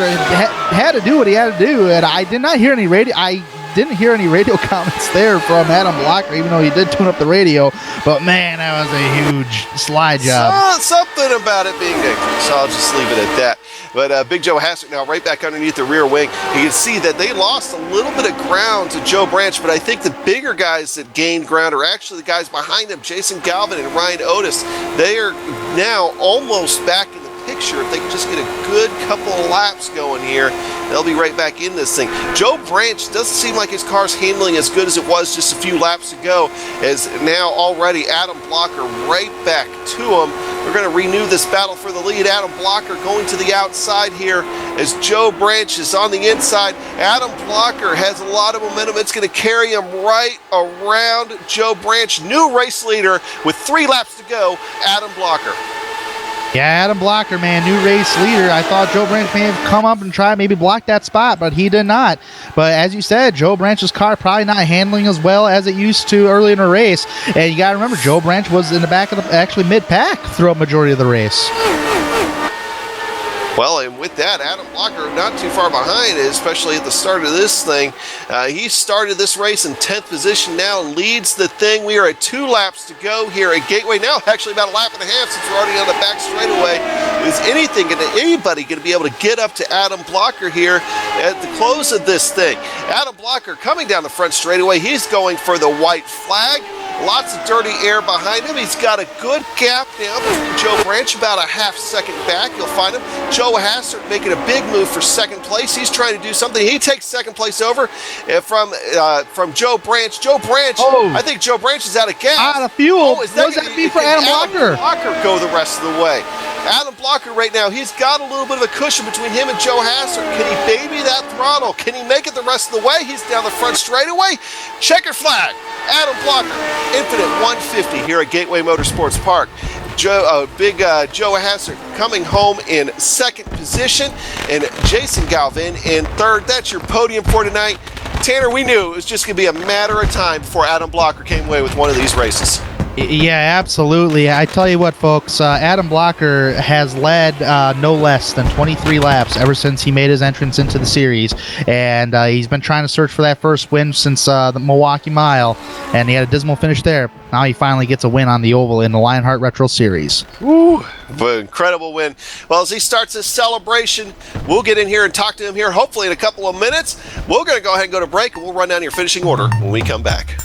to do what he had to do, and I did not hear any radio. I didn't hear any radio comments there from Adam Blocker, even though he did tune up the radio. But man, that was a huge slide job. Something about it being dangerous. I'll just leave it at that. But Big Joe Hassett now right back underneath the rear wing. You can see that they lost a little bit of ground to Joe Branch, but I think the bigger guys that gained ground are actually the guys behind them, Jason Galvin and Ryan Otis. They are now almost back in the picture. If they can just get a good couple of laps going here, they'll be right back in this thing. Joe Branch doesn't seem like his car's handling as good as it was just a few laps ago, as now already Adam Blocker right back to him. We're going to renew this battle for the lead. Adam Blocker going to the outside here as Joe Branch is on the inside. Adam Blocker has a lot of momentum. It's going to carry him right around Joe Branch. New race leader with 3 laps to go, Adam Blocker. Yeah, Adam Blocker, man, new race leader. I thought Joe Branch may have come up and tried maybe block that spot, but he did not. But as you said, Joe Branch's car probably not handling as well as it used to early in the race. And you got to remember, Joe Branch was in the back of actually mid-pack throughout majority of the race. Well, and with that, Adam Blocker not too far behind, especially at the start of this thing. He started this race in 10th position now, leads the thing. We are at 2 laps to go here at Gateway. Now, actually about a lap and a half since we're already on the back straightaway. Is anybody going to be able to get up to Adam Blocker here at the close of this thing? Adam Blocker coming down the front straightaway. He's going for the white flag. Lots of dirty air behind him. He's got a good gap now between Joe Branch, about a half second back. You'll find him. Joe Hassett making a big move for second place. He's trying to do something. He takes second place over from Joe Branch. Joe Branch, I think Joe Branch is out of gas. Out of fuel. What does that mean for Adam Blocker? Blocker go the rest of the way. Adam Blocker right now, he's got a little bit of a cushion between him and Joe Hassett. Can he baby that throttle? Can he make it the rest of the way? He's down the front straightaway. Checker flag. Adam Blocker, Infinite 150 here at Gateway Motorsports Park. Joe Hassett coming home in second position, and Jason Galvin in third. That's your podium for tonight. Tanner, we knew it was just going to be a matter of time before Adam Blocker came away with one of these races. Yeah, absolutely. I tell you what, folks, Adam Blocker has led no less than 23 laps ever since he made his entrance into the series, and he's been trying to search for that first win since the Milwaukee Mile, and he had a dismal finish there. Now he finally gets a win on the oval in the Lionheart Retro Series. Woo! But incredible win. Well, as he starts his celebration, we'll get in here and talk to him here hopefully in a couple of minutes. We're going to go ahead and go to break, and we'll run down your finishing order when we come back.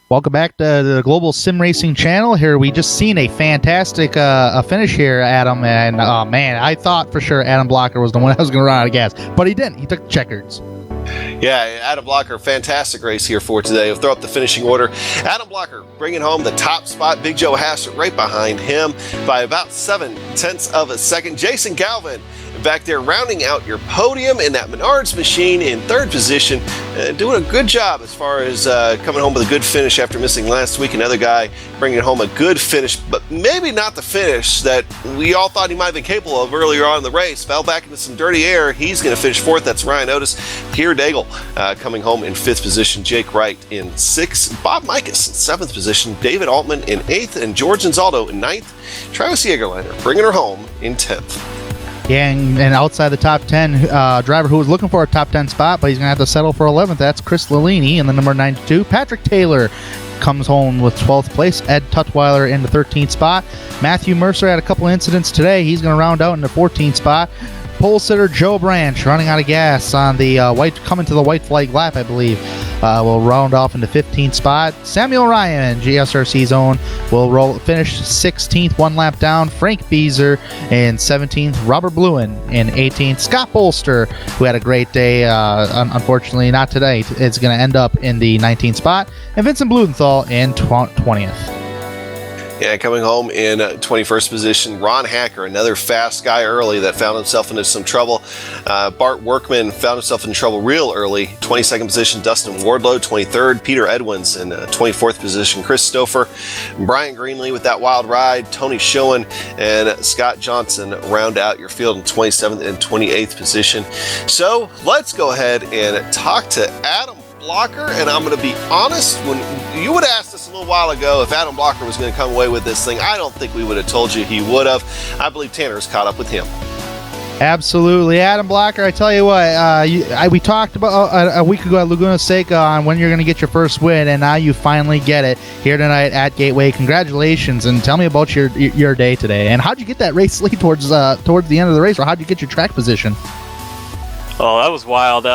Welcome back to the Global Sim Racing channel. Here we just seen a fantastic finish here, Adam. And man, I thought for sure Adam Blocker was the one that was going to run out of gas, but he didn't. He took the checkers. Yeah, Adam Blocker, fantastic race here for today. We'll throw up the finishing order. Adam Blocker bringing home the top spot. Big Joe Hassett right behind him by about 0.7 of a second. Jason Galvin back there rounding out your podium in that Menards machine in third position, doing a good job as far as coming home with a good finish after missing last week. Another guy bringing home a good finish, but maybe not the finish that we all thought he might have been capable of earlier on in the race. Fell back into some dirty air. He's going to finish fourth. That's Ryan Otis. Pierre Daigle coming home in fifth position. Jake Wright in sixth. Bob Mikas in seventh position. David Altman in eighth. And George Anzaldo in ninth. Travis Jägerliner bringing her home in 10th. Yeah, and outside the top 10, driver who was looking for a top 10 spot, but he's going to have to settle for 11th. That's Chris Lalini in the number 92. Patrick Taylor comes home with 12th place. Ed Tutwiler in the 13th spot. Matthew Mercer had a couple incidents today. He's going to round out in the 14th spot. Pole sitter Joe Branch running out of gas on the coming to the white flag lap, I believe. Will round off in the 15th spot. Samuel Ryan, GSRC's own, will finish 16th, one lap down. Frank Beezer in 17th. Robert Bluen in 18th. Scott Bolster, who had a great day, unfortunately not today, is going to end up in the 19th spot. And Vincent Blumenthal in 20th. Yeah, coming home in 21st position, Ron Hacker, another fast guy early that found himself into some trouble. Bart Workman found himself in trouble real early. 22nd position, Dustin Wardlow. 23rd, Peter Edwins in 24th position. Chris Stouffer, Brian Greenlee with that wild ride. Tony Schoen and Scott Johnson round out your field in 27th and 28th position. So let's go ahead and talk to Adam Blocker, and I'm going to be honest, when you would have asked us a little while ago if Adam Blocker was going to come away with this thing, I don't think we would have told you he would have. I believe Tanner's caught up with him. Absolutely. Adam Blocker, I tell you what, we talked about a week ago at Laguna Seca on when you're going to get your first win, and now you finally get it here tonight at Gateway. Congratulations, and tell me about your day today. And how'd you get that race lead towards the end of the race, or how'd you get your track position? Oh, that was wild.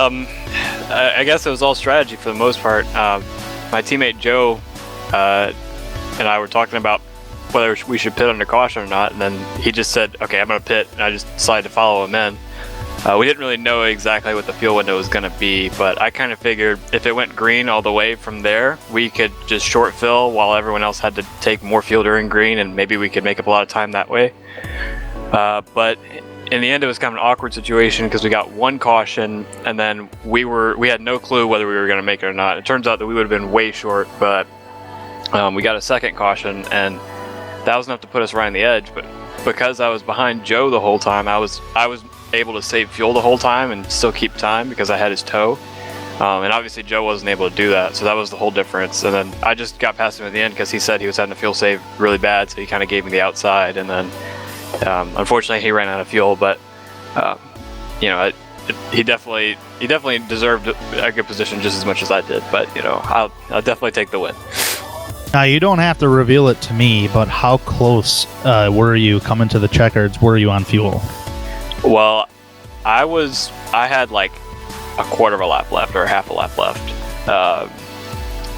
I guess it was all strategy for the most part. My teammate Joe and I were talking about whether we should pit under caution or not, and then he just said, okay, I'm going to pit, and I just decided to follow him in. We didn't really know exactly what the fuel window was going to be, but I kind of figured if it went green all the way from there, we could just short fill while everyone else had to take more fuel during green, and maybe we could make up a lot of time that way. But in the end, it was kind of an awkward situation because we got one caution, and then we had no clue whether we were going to make it or not. It turns out that we would have been way short, but we got a second caution, and that was enough to put us right on the edge. But because I was behind Joe the whole time, I was able to save fuel the whole time and still keep time because I had his tow. And obviously Joe wasn't able to do that, so that was the whole difference. And then I just got past him at the end because he said he was having to fuel save really bad, so he kind of gave me the outside, and then unfortunately he ran out of fuel. But he definitely deserved a good position just as much as I did. But I'll definitely take the win. Now, you don't have to reveal it to me, but how close were you coming to the checkers? Were you on fuel? Well, I had like a quarter of a lap left or half a lap left.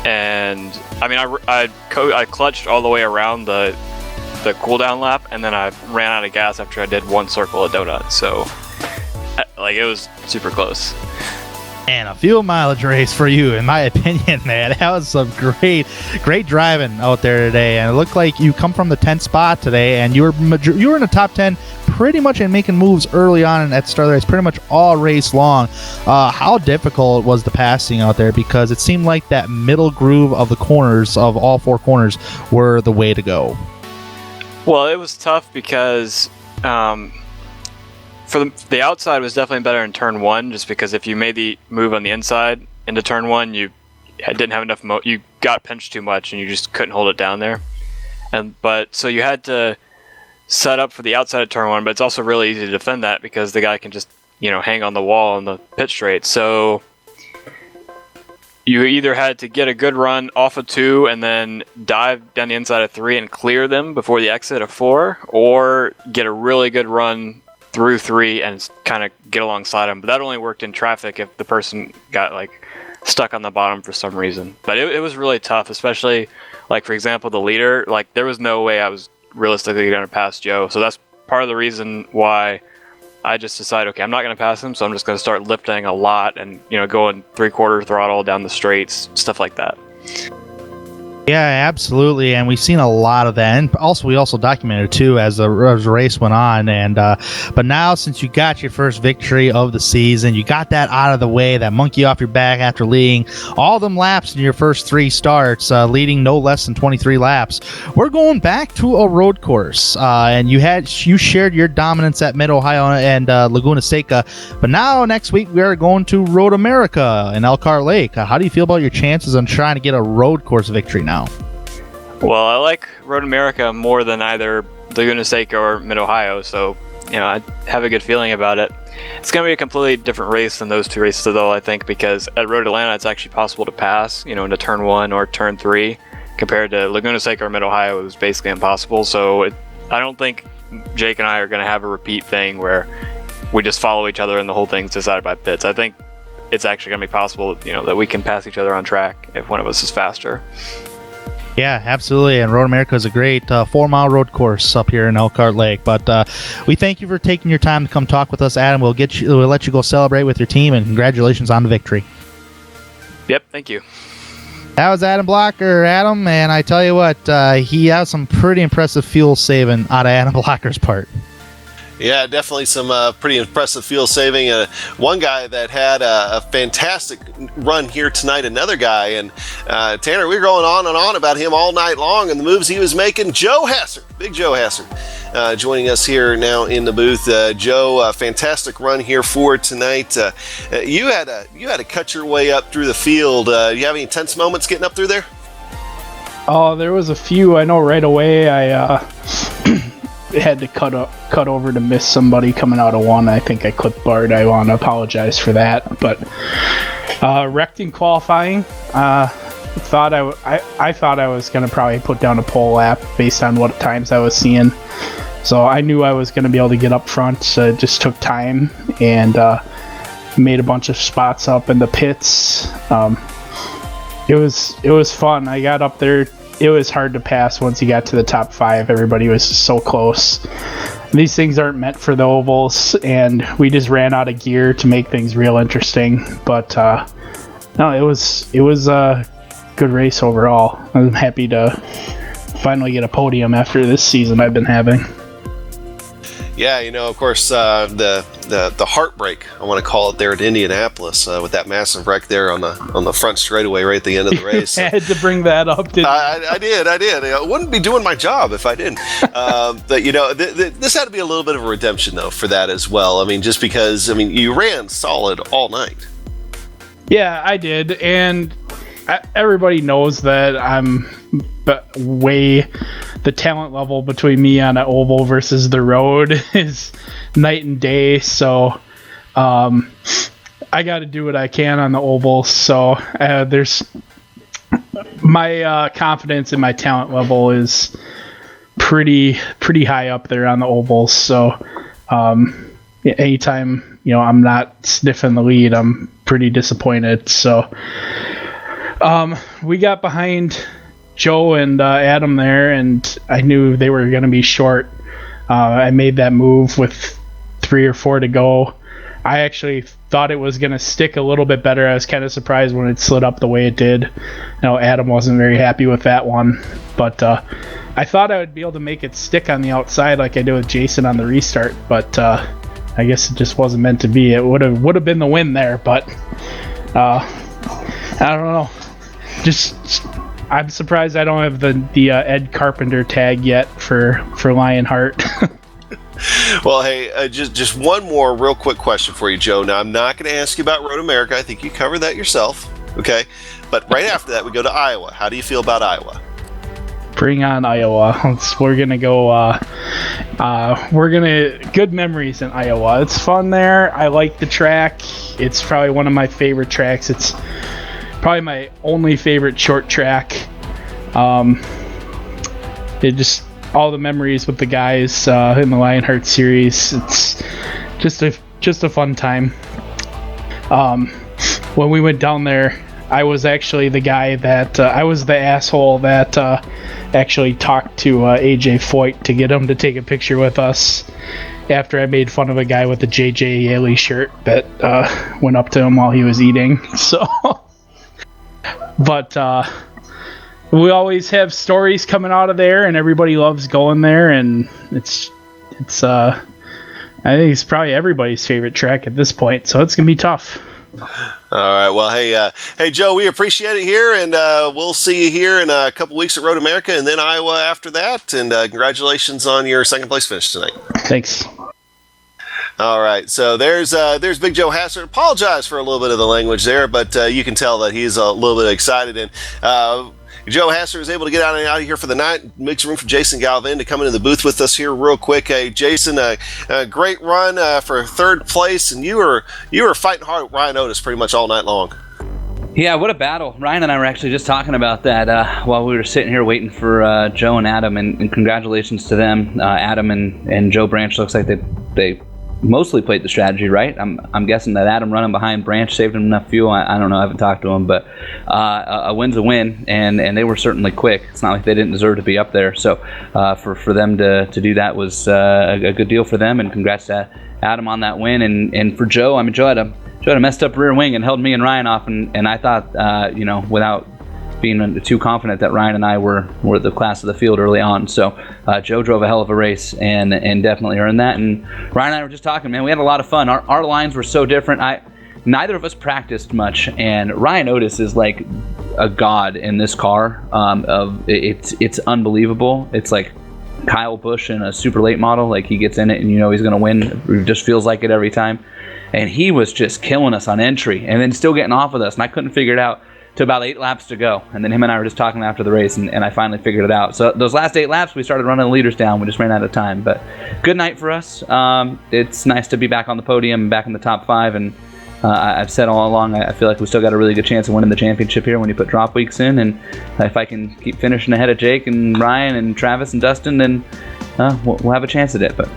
And I mean, I clutched all the way around the cooldown lap, and then I ran out of gas after I did one circle of donut. So like, it was super close. And a fuel mileage race for you, in my opinion, man. That was some great driving out there today, and it looked like you come from the 10th spot today, and you were in the top 10 pretty much and making moves early on at the start of the race, pretty much all race long. How difficult was the passing out there? Because it seemed like that middle groove of the corners, of all four corners, were the way to go. Well, it was tough because for the outside was definitely better in turn one, just because if you made the move on the inside into turn one, you didn't have enough you got pinched too much and you just couldn't hold it down there. But so you had to set up for the outside of turn one, but it's also really easy to defend that because the guy can just hang on the wall on the pit straight. So you either had to get a good run off of 2 and then dive down the inside of 3 and clear them before the exit of 4, or get a really good run through 3 and kind of get alongside them. But that only worked in traffic if the person got like stuck on the bottom for some reason. But it was really tough, especially like, for example, the leader. Like, there was no way I was realistically going to pass Joe. So that's part of the reason why I just decided, okay, I'm not going to pass him, so I'm just going to start lifting a lot and, going 3/4 throttle down the straights, stuff like that. Yeah, absolutely, and we've seen a lot of that, and we also documented it too as the race went on. And but now, since you got your first victory of the season, you got that out of the way, that monkey off your back after leading all them laps in your first 3 starts, leading no less than 23 laps. We're going back to a road course, and you shared your dominance at Mid Ohio and Laguna Seca, but now next week we are going to Road America in Elkhart Lake. How do you feel about your chances on trying to get a road course victory now? Well, I like Road America more than either Laguna Seca or Mid Ohio, so I have a good feeling about it. It's going to be a completely different race than those 2 races, though, I think, because at Road Atlanta it's actually possible to pass, into turn 1 or turn 3, compared to Laguna Seca or Mid Ohio. It was basically impossible. So I don't think Jake and I are going to have a repeat thing where we just follow each other and the whole thing's decided by pits. I think it's actually going to be possible, that we can pass each other on track if one of us is faster. Yeah, absolutely. And Road America is a great 4-mile road course up here in Elkhart Lake. But we thank you for taking your time to come talk with us, Adam. We'll let you go celebrate with your team, and congratulations on the victory. Yep, thank you. That was Adam Blocker, Adam, and I tell you what, he has some pretty impressive fuel saving out of Adam Blocker's part. Yeah, definitely some pretty impressive fuel saving. One guy that had a fantastic run here tonight, another guy, and Tanner, we were going on and on about him all night long and the moves he was making. Joe Hassard, big Joe Hassard, joining us here now in the booth. Joe, fantastic run here for tonight. You had to cut your way up through the field. You have any tense moments getting up through there? Oh, there was a few. I know right away I had to cut over to miss somebody coming out of 1. I think I clipped Bart. I want to apologize for that. But wrecked in qualifying. I thought I was going to probably put down a pole lap based on what times I was seeing. So I knew I was going to be able to get up front. So it just took time and made a bunch of spots up in the pits. It was fun. I got up there. It was hard to pass once you got to the top 5. Everybody was so close. These things aren't meant for the ovals, and we just ran out of gear to make things real interesting. But no, it was a good race overall. I'm happy to finally get a podium after this season I've been having. Yeah, of course, the heartbreak, I want to call it, there at Indianapolis with that massive wreck there on the front straightaway right at the end of the race. I had to bring that up, didn't I did. I wouldn't be doing my job if I didn't. But, this had to be a little bit of a redemption, though, for that as well. I mean, just because, you ran solid all night. Yeah, I did, and everybody knows that I'm the talent level between me on an oval versus the road is night and day. So I got to do what I can on the oval. So there's my confidence in my talent level is pretty high up there on the ovals. So anytime I'm not sniffing the lead, I'm pretty disappointed. So we got behind Joe and Adam there, and I knew they were going to be short. I made that move with 3 or 4 to go. I actually thought it was going to stick a little bit better. I was kind of surprised when it slid up the way it did. Adam wasn't very happy with that one, but I thought I would be able to make it stick on the outside like I did with Jason on the restart, but I guess it just wasn't meant to be. It would have been the win there, but I don't know. I'm surprised I don't have the Ed Carpenter tag yet for Lionheart. Well, hey, just one more real quick question for you, Joe. Now, I'm not going to ask you about Road America. I think you covered that yourself, okay? But right after that, we go to Iowa. How do you feel about Iowa? Bring on Iowa. We're going to go... good memories in Iowa. It's fun there. I like the track. It's probably one of my favorite tracks. It's probably my only favorite short track. It just all the memories with the guys in the Lionheart series. It's just a fun time. When we went down there, I was actually the guy that I was the asshole that actually talked to AJ Foyt to get him to take a picture with us after I made fun of a guy with a JJ Yaley shirt that went up to him while he was eating. So, but we always have stories coming out of there, and everybody loves going there, and it's I think it's probably everybody's favorite track at this point, so it's gonna be tough. All right. Well, hey, Joe, we appreciate it here, and we'll see you here in a couple weeks at Road America, and then Iowa after that. And congratulations on your second place finish tonight. Thanks. All right. So there's Big Joe Hassert. Apologize for a little bit of the language there, but you can tell that he's a little bit excited. And Joe Hassert is able to get out of here for the night. Makes room for Jason Galvin to come into the booth with us here real quick. Hey, Jason, a great run for third place, and you were fighting hard with Ryan Otis pretty much all night long. Yeah, what a battle. Ryan and I were actually just talking about that while we were sitting here waiting for Joe and Adam, and congratulations to them. Adam and Joe Branch, looks like they mostly played the strategy right. I'm guessing that Adam running behind Branch saved him enough fuel. I don't know. I haven't talked to him, but a win's a win, and they were certainly quick. It's not like they didn't deserve to be up there. So for them to do that was a good deal for them, and congrats to Adam on that win. And for Joe, I mean, Joe had a messed up rear wing and held me and Ryan off, and I thought, without being too confident that Ryan and I were the class of the field early on. So Joe drove a hell of a race and definitely earned that. And Ryan and I were just talking, man, we had a lot of fun. Our lines were so different. Neither of us practiced much, and Ryan Otis is like a god in this car. It's unbelievable. It's like Kyle Busch in a super late model. Like, he gets in it and he's going to win. It just feels like it every time. And he was just killing us on entry and then still getting off with us, and I couldn't figure it out to about 8 laps to go. And then him and I were just talking after the race, and I finally figured it out. So those last 8 laps, we started running the leaders down. We just ran out of time. But good night for us. It's nice to be back on the podium, back in the top 5. And I've said all along, I feel like we still got a really good chance of winning the championship here when you put drop weeks in. And if I can keep finishing ahead of Jake and Ryan and Travis and Dustin, then we'll have a chance at it. But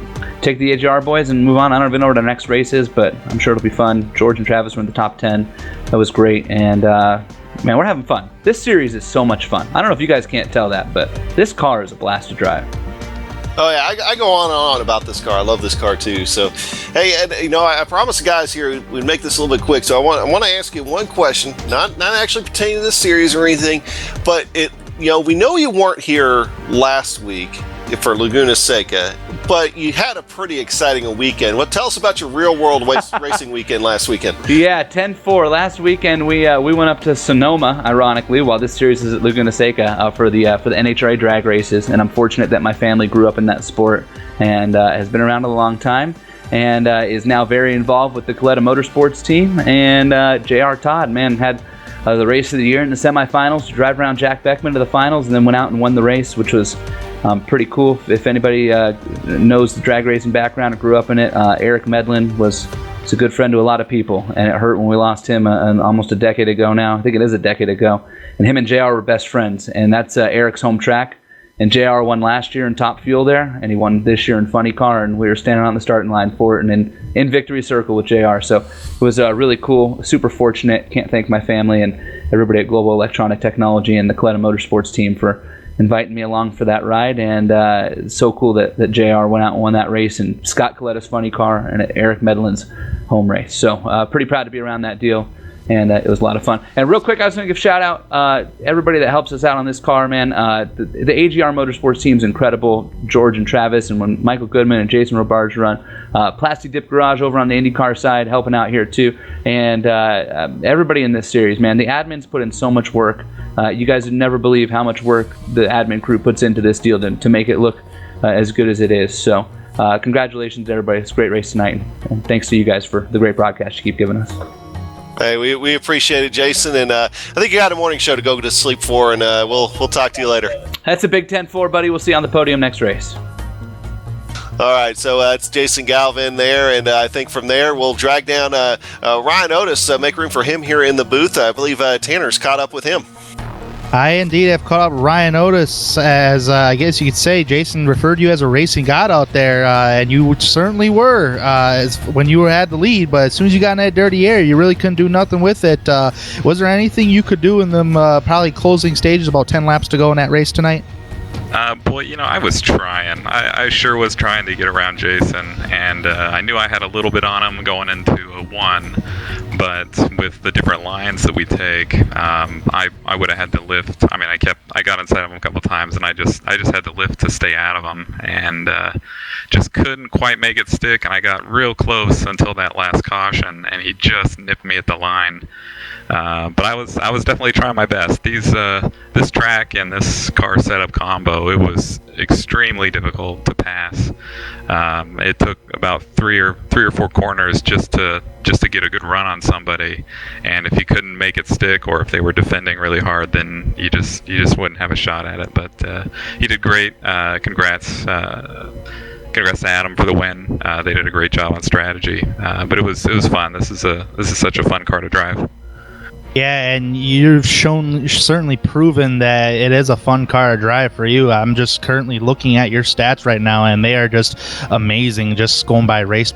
take the AGR boys and move on. I don't even know what our next race is, but I'm sure it'll be fun. George and Travis were in the top 10. That was great. And man, we're having fun. This series is so much fun. I don't know if you guys can't tell that, but this car is a blast to drive. Oh yeah, I go on and on about this car. I love this car too. So, hey, and, I promised the guys here we'd make this a little bit quick. So I want to ask you one question, not actually pertaining to this series or anything, but we know you weren't here last week for Laguna Seca, but you had a pretty exciting weekend. Tell us about your real-world racing weekend last weekend. Yeah, 10-4. Last weekend we went up to Sonoma, ironically, while this series is at Laguna Seca for the NHRA drag races, and I'm fortunate that my family grew up in that sport and has been around a long time, and is now very involved with the Coletta Motorsports team. And JR Todd, man, had the race of the year in the semifinals, to drive around Jack Beckman to the finals, and then went out and won the race, which was pretty cool. If anybody knows the drag racing background or grew up in it, Eric Medlin was a good friend to a lot of people, and it hurt when we lost him almost a decade ago now. I think it is a decade ago. And him and JR were best friends, and that's Eric's home track. And JR won last year in Top Fuel there, and he won this year in Funny Car, and we were standing on the starting line for it and in Victory Circle with JR. So it was really cool, super fortunate. Can't thank my family and everybody at Global Electronic Technology and the Coletta Motorsports team for inviting me along for that ride. And it's so cool that JR went out and won that race, and Scott Coletta's Funny Car and Eric Medlin's home race. So pretty proud to be around that deal. And it was a lot of fun. And real quick, I was going to give a shout out everybody that helps us out on this car, man. The AGR Motorsports team's incredible. George and Travis, and when Michael Goodman and Jason Robarge run. Plastic Dip Garage over on the IndyCar side helping out here too. And everybody in this series, man. The admins put in so much work. You guys would never believe how much work the admin crew puts into this deal to make it look as good as it is. So congratulations to everybody. It's a great race tonight. And thanks to you guys for the great broadcast you keep giving us. Hey, we appreciate it, Jason, and I think you got a morning show to go to sleep for, and we'll talk to you later. That's a big 10-4, buddy. We'll see you on the podium next race. All right, so it's Jason Galvin there, and I think from there we'll drag down Ryan Otis, make room for him here in the booth. I believe Tanner's caught up with him. I indeed have caught up with Ryan Otis, as I guess you could say Jason referred you as a racing god out there, and you certainly were when you had the lead, but as soon as you got in that dirty air, you really couldn't do nothing with it. Was there anything you could do in them probably closing stages, about 10 laps to go in that race tonight? Boy, I was trying. I sure was trying to get around Jason, and I knew I had a little bit on him going into a 1, but with the different lines that we take, I would have had to lift. I mean, I got inside of him a couple times, and I just had to lift to stay out of him, and just couldn't quite make it stick. And I got real close until that last caution, and he just nipped me at the line. But I was definitely trying my best. This track and this car setup combo, it was extremely difficult to pass. It took about three or four corners just to get a good run on somebody, and if you couldn't make it stick, or if they were defending really hard, then you just wouldn't have a shot at it. But he did great. Congrats to Adam for the win. They did a great job on strategy, but it was fun. This is such a fun car to drive. Yeah, and you've certainly proven that it is a fun car to drive for you. I'm just currently looking at your stats right now, and they are just amazing, just going by race,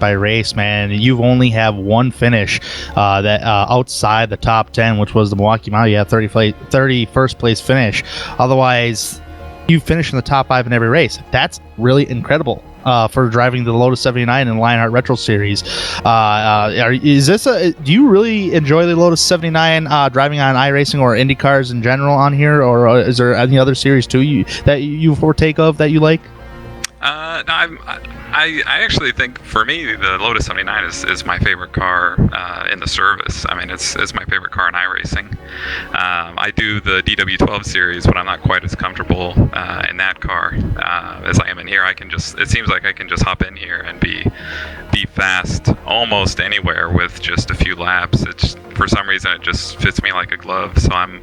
man. You've only have one finish that outside the top 10, which was the Milwaukee Mile. You have 31st place finish. Otherwise, you finish in the top 5 in every race. That's really incredible. For driving the Lotus 79 in the Lionheart Retro Series. Do you really enjoy the Lotus 79 driving on iRacing or Indy cars in general on here, or is there any other series too that you partake of that you like? I actually think, for me, the Lotus 79 is my favorite car in the service. I mean, it's my favorite car in iRacing. I do the DW12 series, but I'm not quite as comfortable in that car as I am in here. It seems like I can just hop in here and be fast almost anywhere with just a few laps. For some reason, it just fits me like a glove. So I'm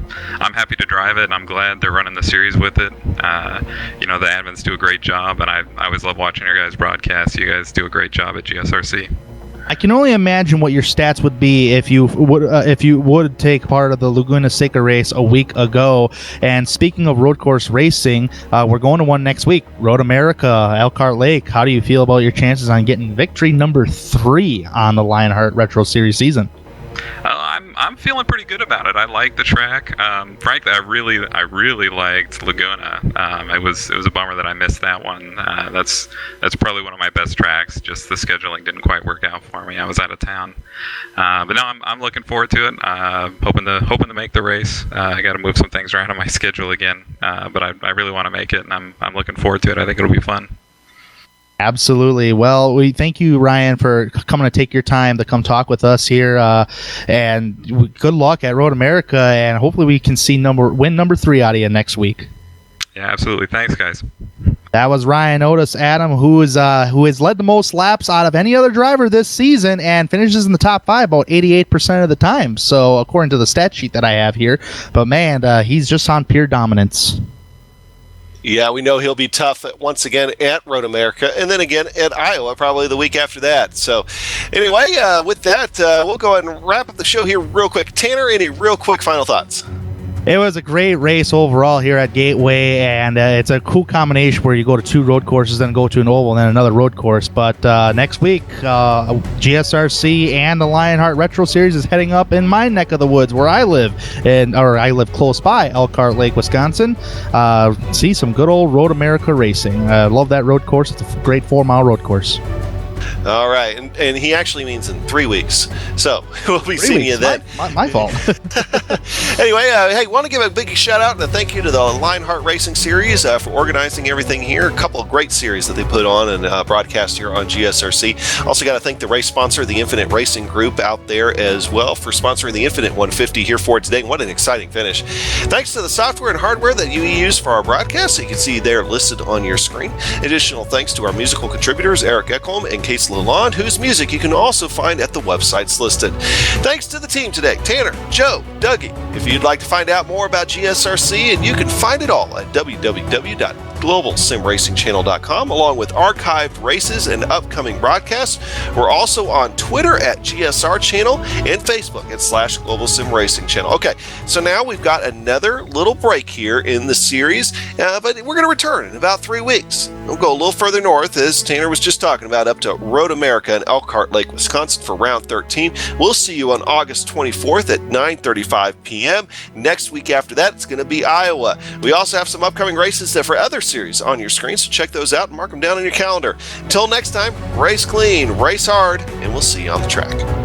happy to drive it, and I'm glad they're running the series with it. The admins do a great job, and I always love watching your guys' broadcasts. You guys do a great job at GSRC. I can only imagine what your stats would be if you would take part of the Laguna Seca race a week ago. And speaking of road course racing, we're going to one next week, Road America, Elkhart Lake. How do you feel about your chances on getting victory number 3 on the Lionheart Retro Series season? I'm feeling pretty good about it. I like the track. Frankly, I really liked Laguna. It was a bummer that I missed that one. That's probably one of my best tracks. Just the scheduling didn't quite work out for me. I was out of town. But no, I'm looking forward to it. Hoping to make the race. I got to move some things around on my schedule again. But I really want to make it, and I'm looking forward to it. I think it'll be fun. Absolutely. Well, we thank you, Ryan, for coming to take your time to come talk with us here. And good luck at Road America, and hopefully we can see win number 3 out of you next week. Yeah, absolutely. Thanks, guys. That was Ryan Otis, Adam, who has led the most laps out of any other driver this season and finishes in the top 5 about 88% of the time. So according to the stat sheet that I have here, but man, he's just on pure dominance. Yeah, we know he'll be tough once again at Road America, and then again at Iowa, probably the week after that. So anyway, with that, we'll go ahead and wrap up the show here real quick. Tanner, any real quick final thoughts? It was a great race overall here at Gateway, and it's a cool combination where you go to 2 road courses, then go to an oval, and then another road course. But next week, GSRC and the Lionheart Retro Series is heading up in my neck of the woods where I live, I live close by, Elkhart Lake, Wisconsin. See some good old Road America racing. I love that road course. It's a great 4-mile road course. All right, and he actually means in 3 weeks. So we'll be seeing you then. My fault. Anyway, hey, want to give a big shout out and a thank you to the Lionheart Racing Series for organizing everything here. A couple of great series that they put on and broadcast here on GSRC. Also got to thank the race sponsor, the Infinite Racing Group, out there as well for sponsoring the Infinite 150 here for today. What an exciting finish. Thanks to the software and hardware that you use for our broadcast, so you can see there listed on your screen. Additional thanks to our musical contributors, Eric Ekholm and Case Lalonde, whose music you can also find at the websites listed. Thanks to the team today, Tanner, Joe, Dougie. If you'd like to find out more about GSRC, and you can find it all at www.gsrc.com. globalsimracingchannel.com, along with archived races and upcoming broadcasts. We're also on Twitter at GSR Channel and Facebook at /Global Sim Racing Channel. Okay, so now we've got another little break here in the series, but we're going to return in about 3 weeks. We'll go a little further north, as Tanner was just talking about, up to Road America in Elkhart Lake, Wisconsin for round 13. We'll see you on August 24th at 9:35 p.m. Next week after that, it's going to be Iowa. We also have some upcoming races for other series on your screen, so check those out and mark them down on your calendar. Until next time, race clean, race hard, and we'll see you on the track.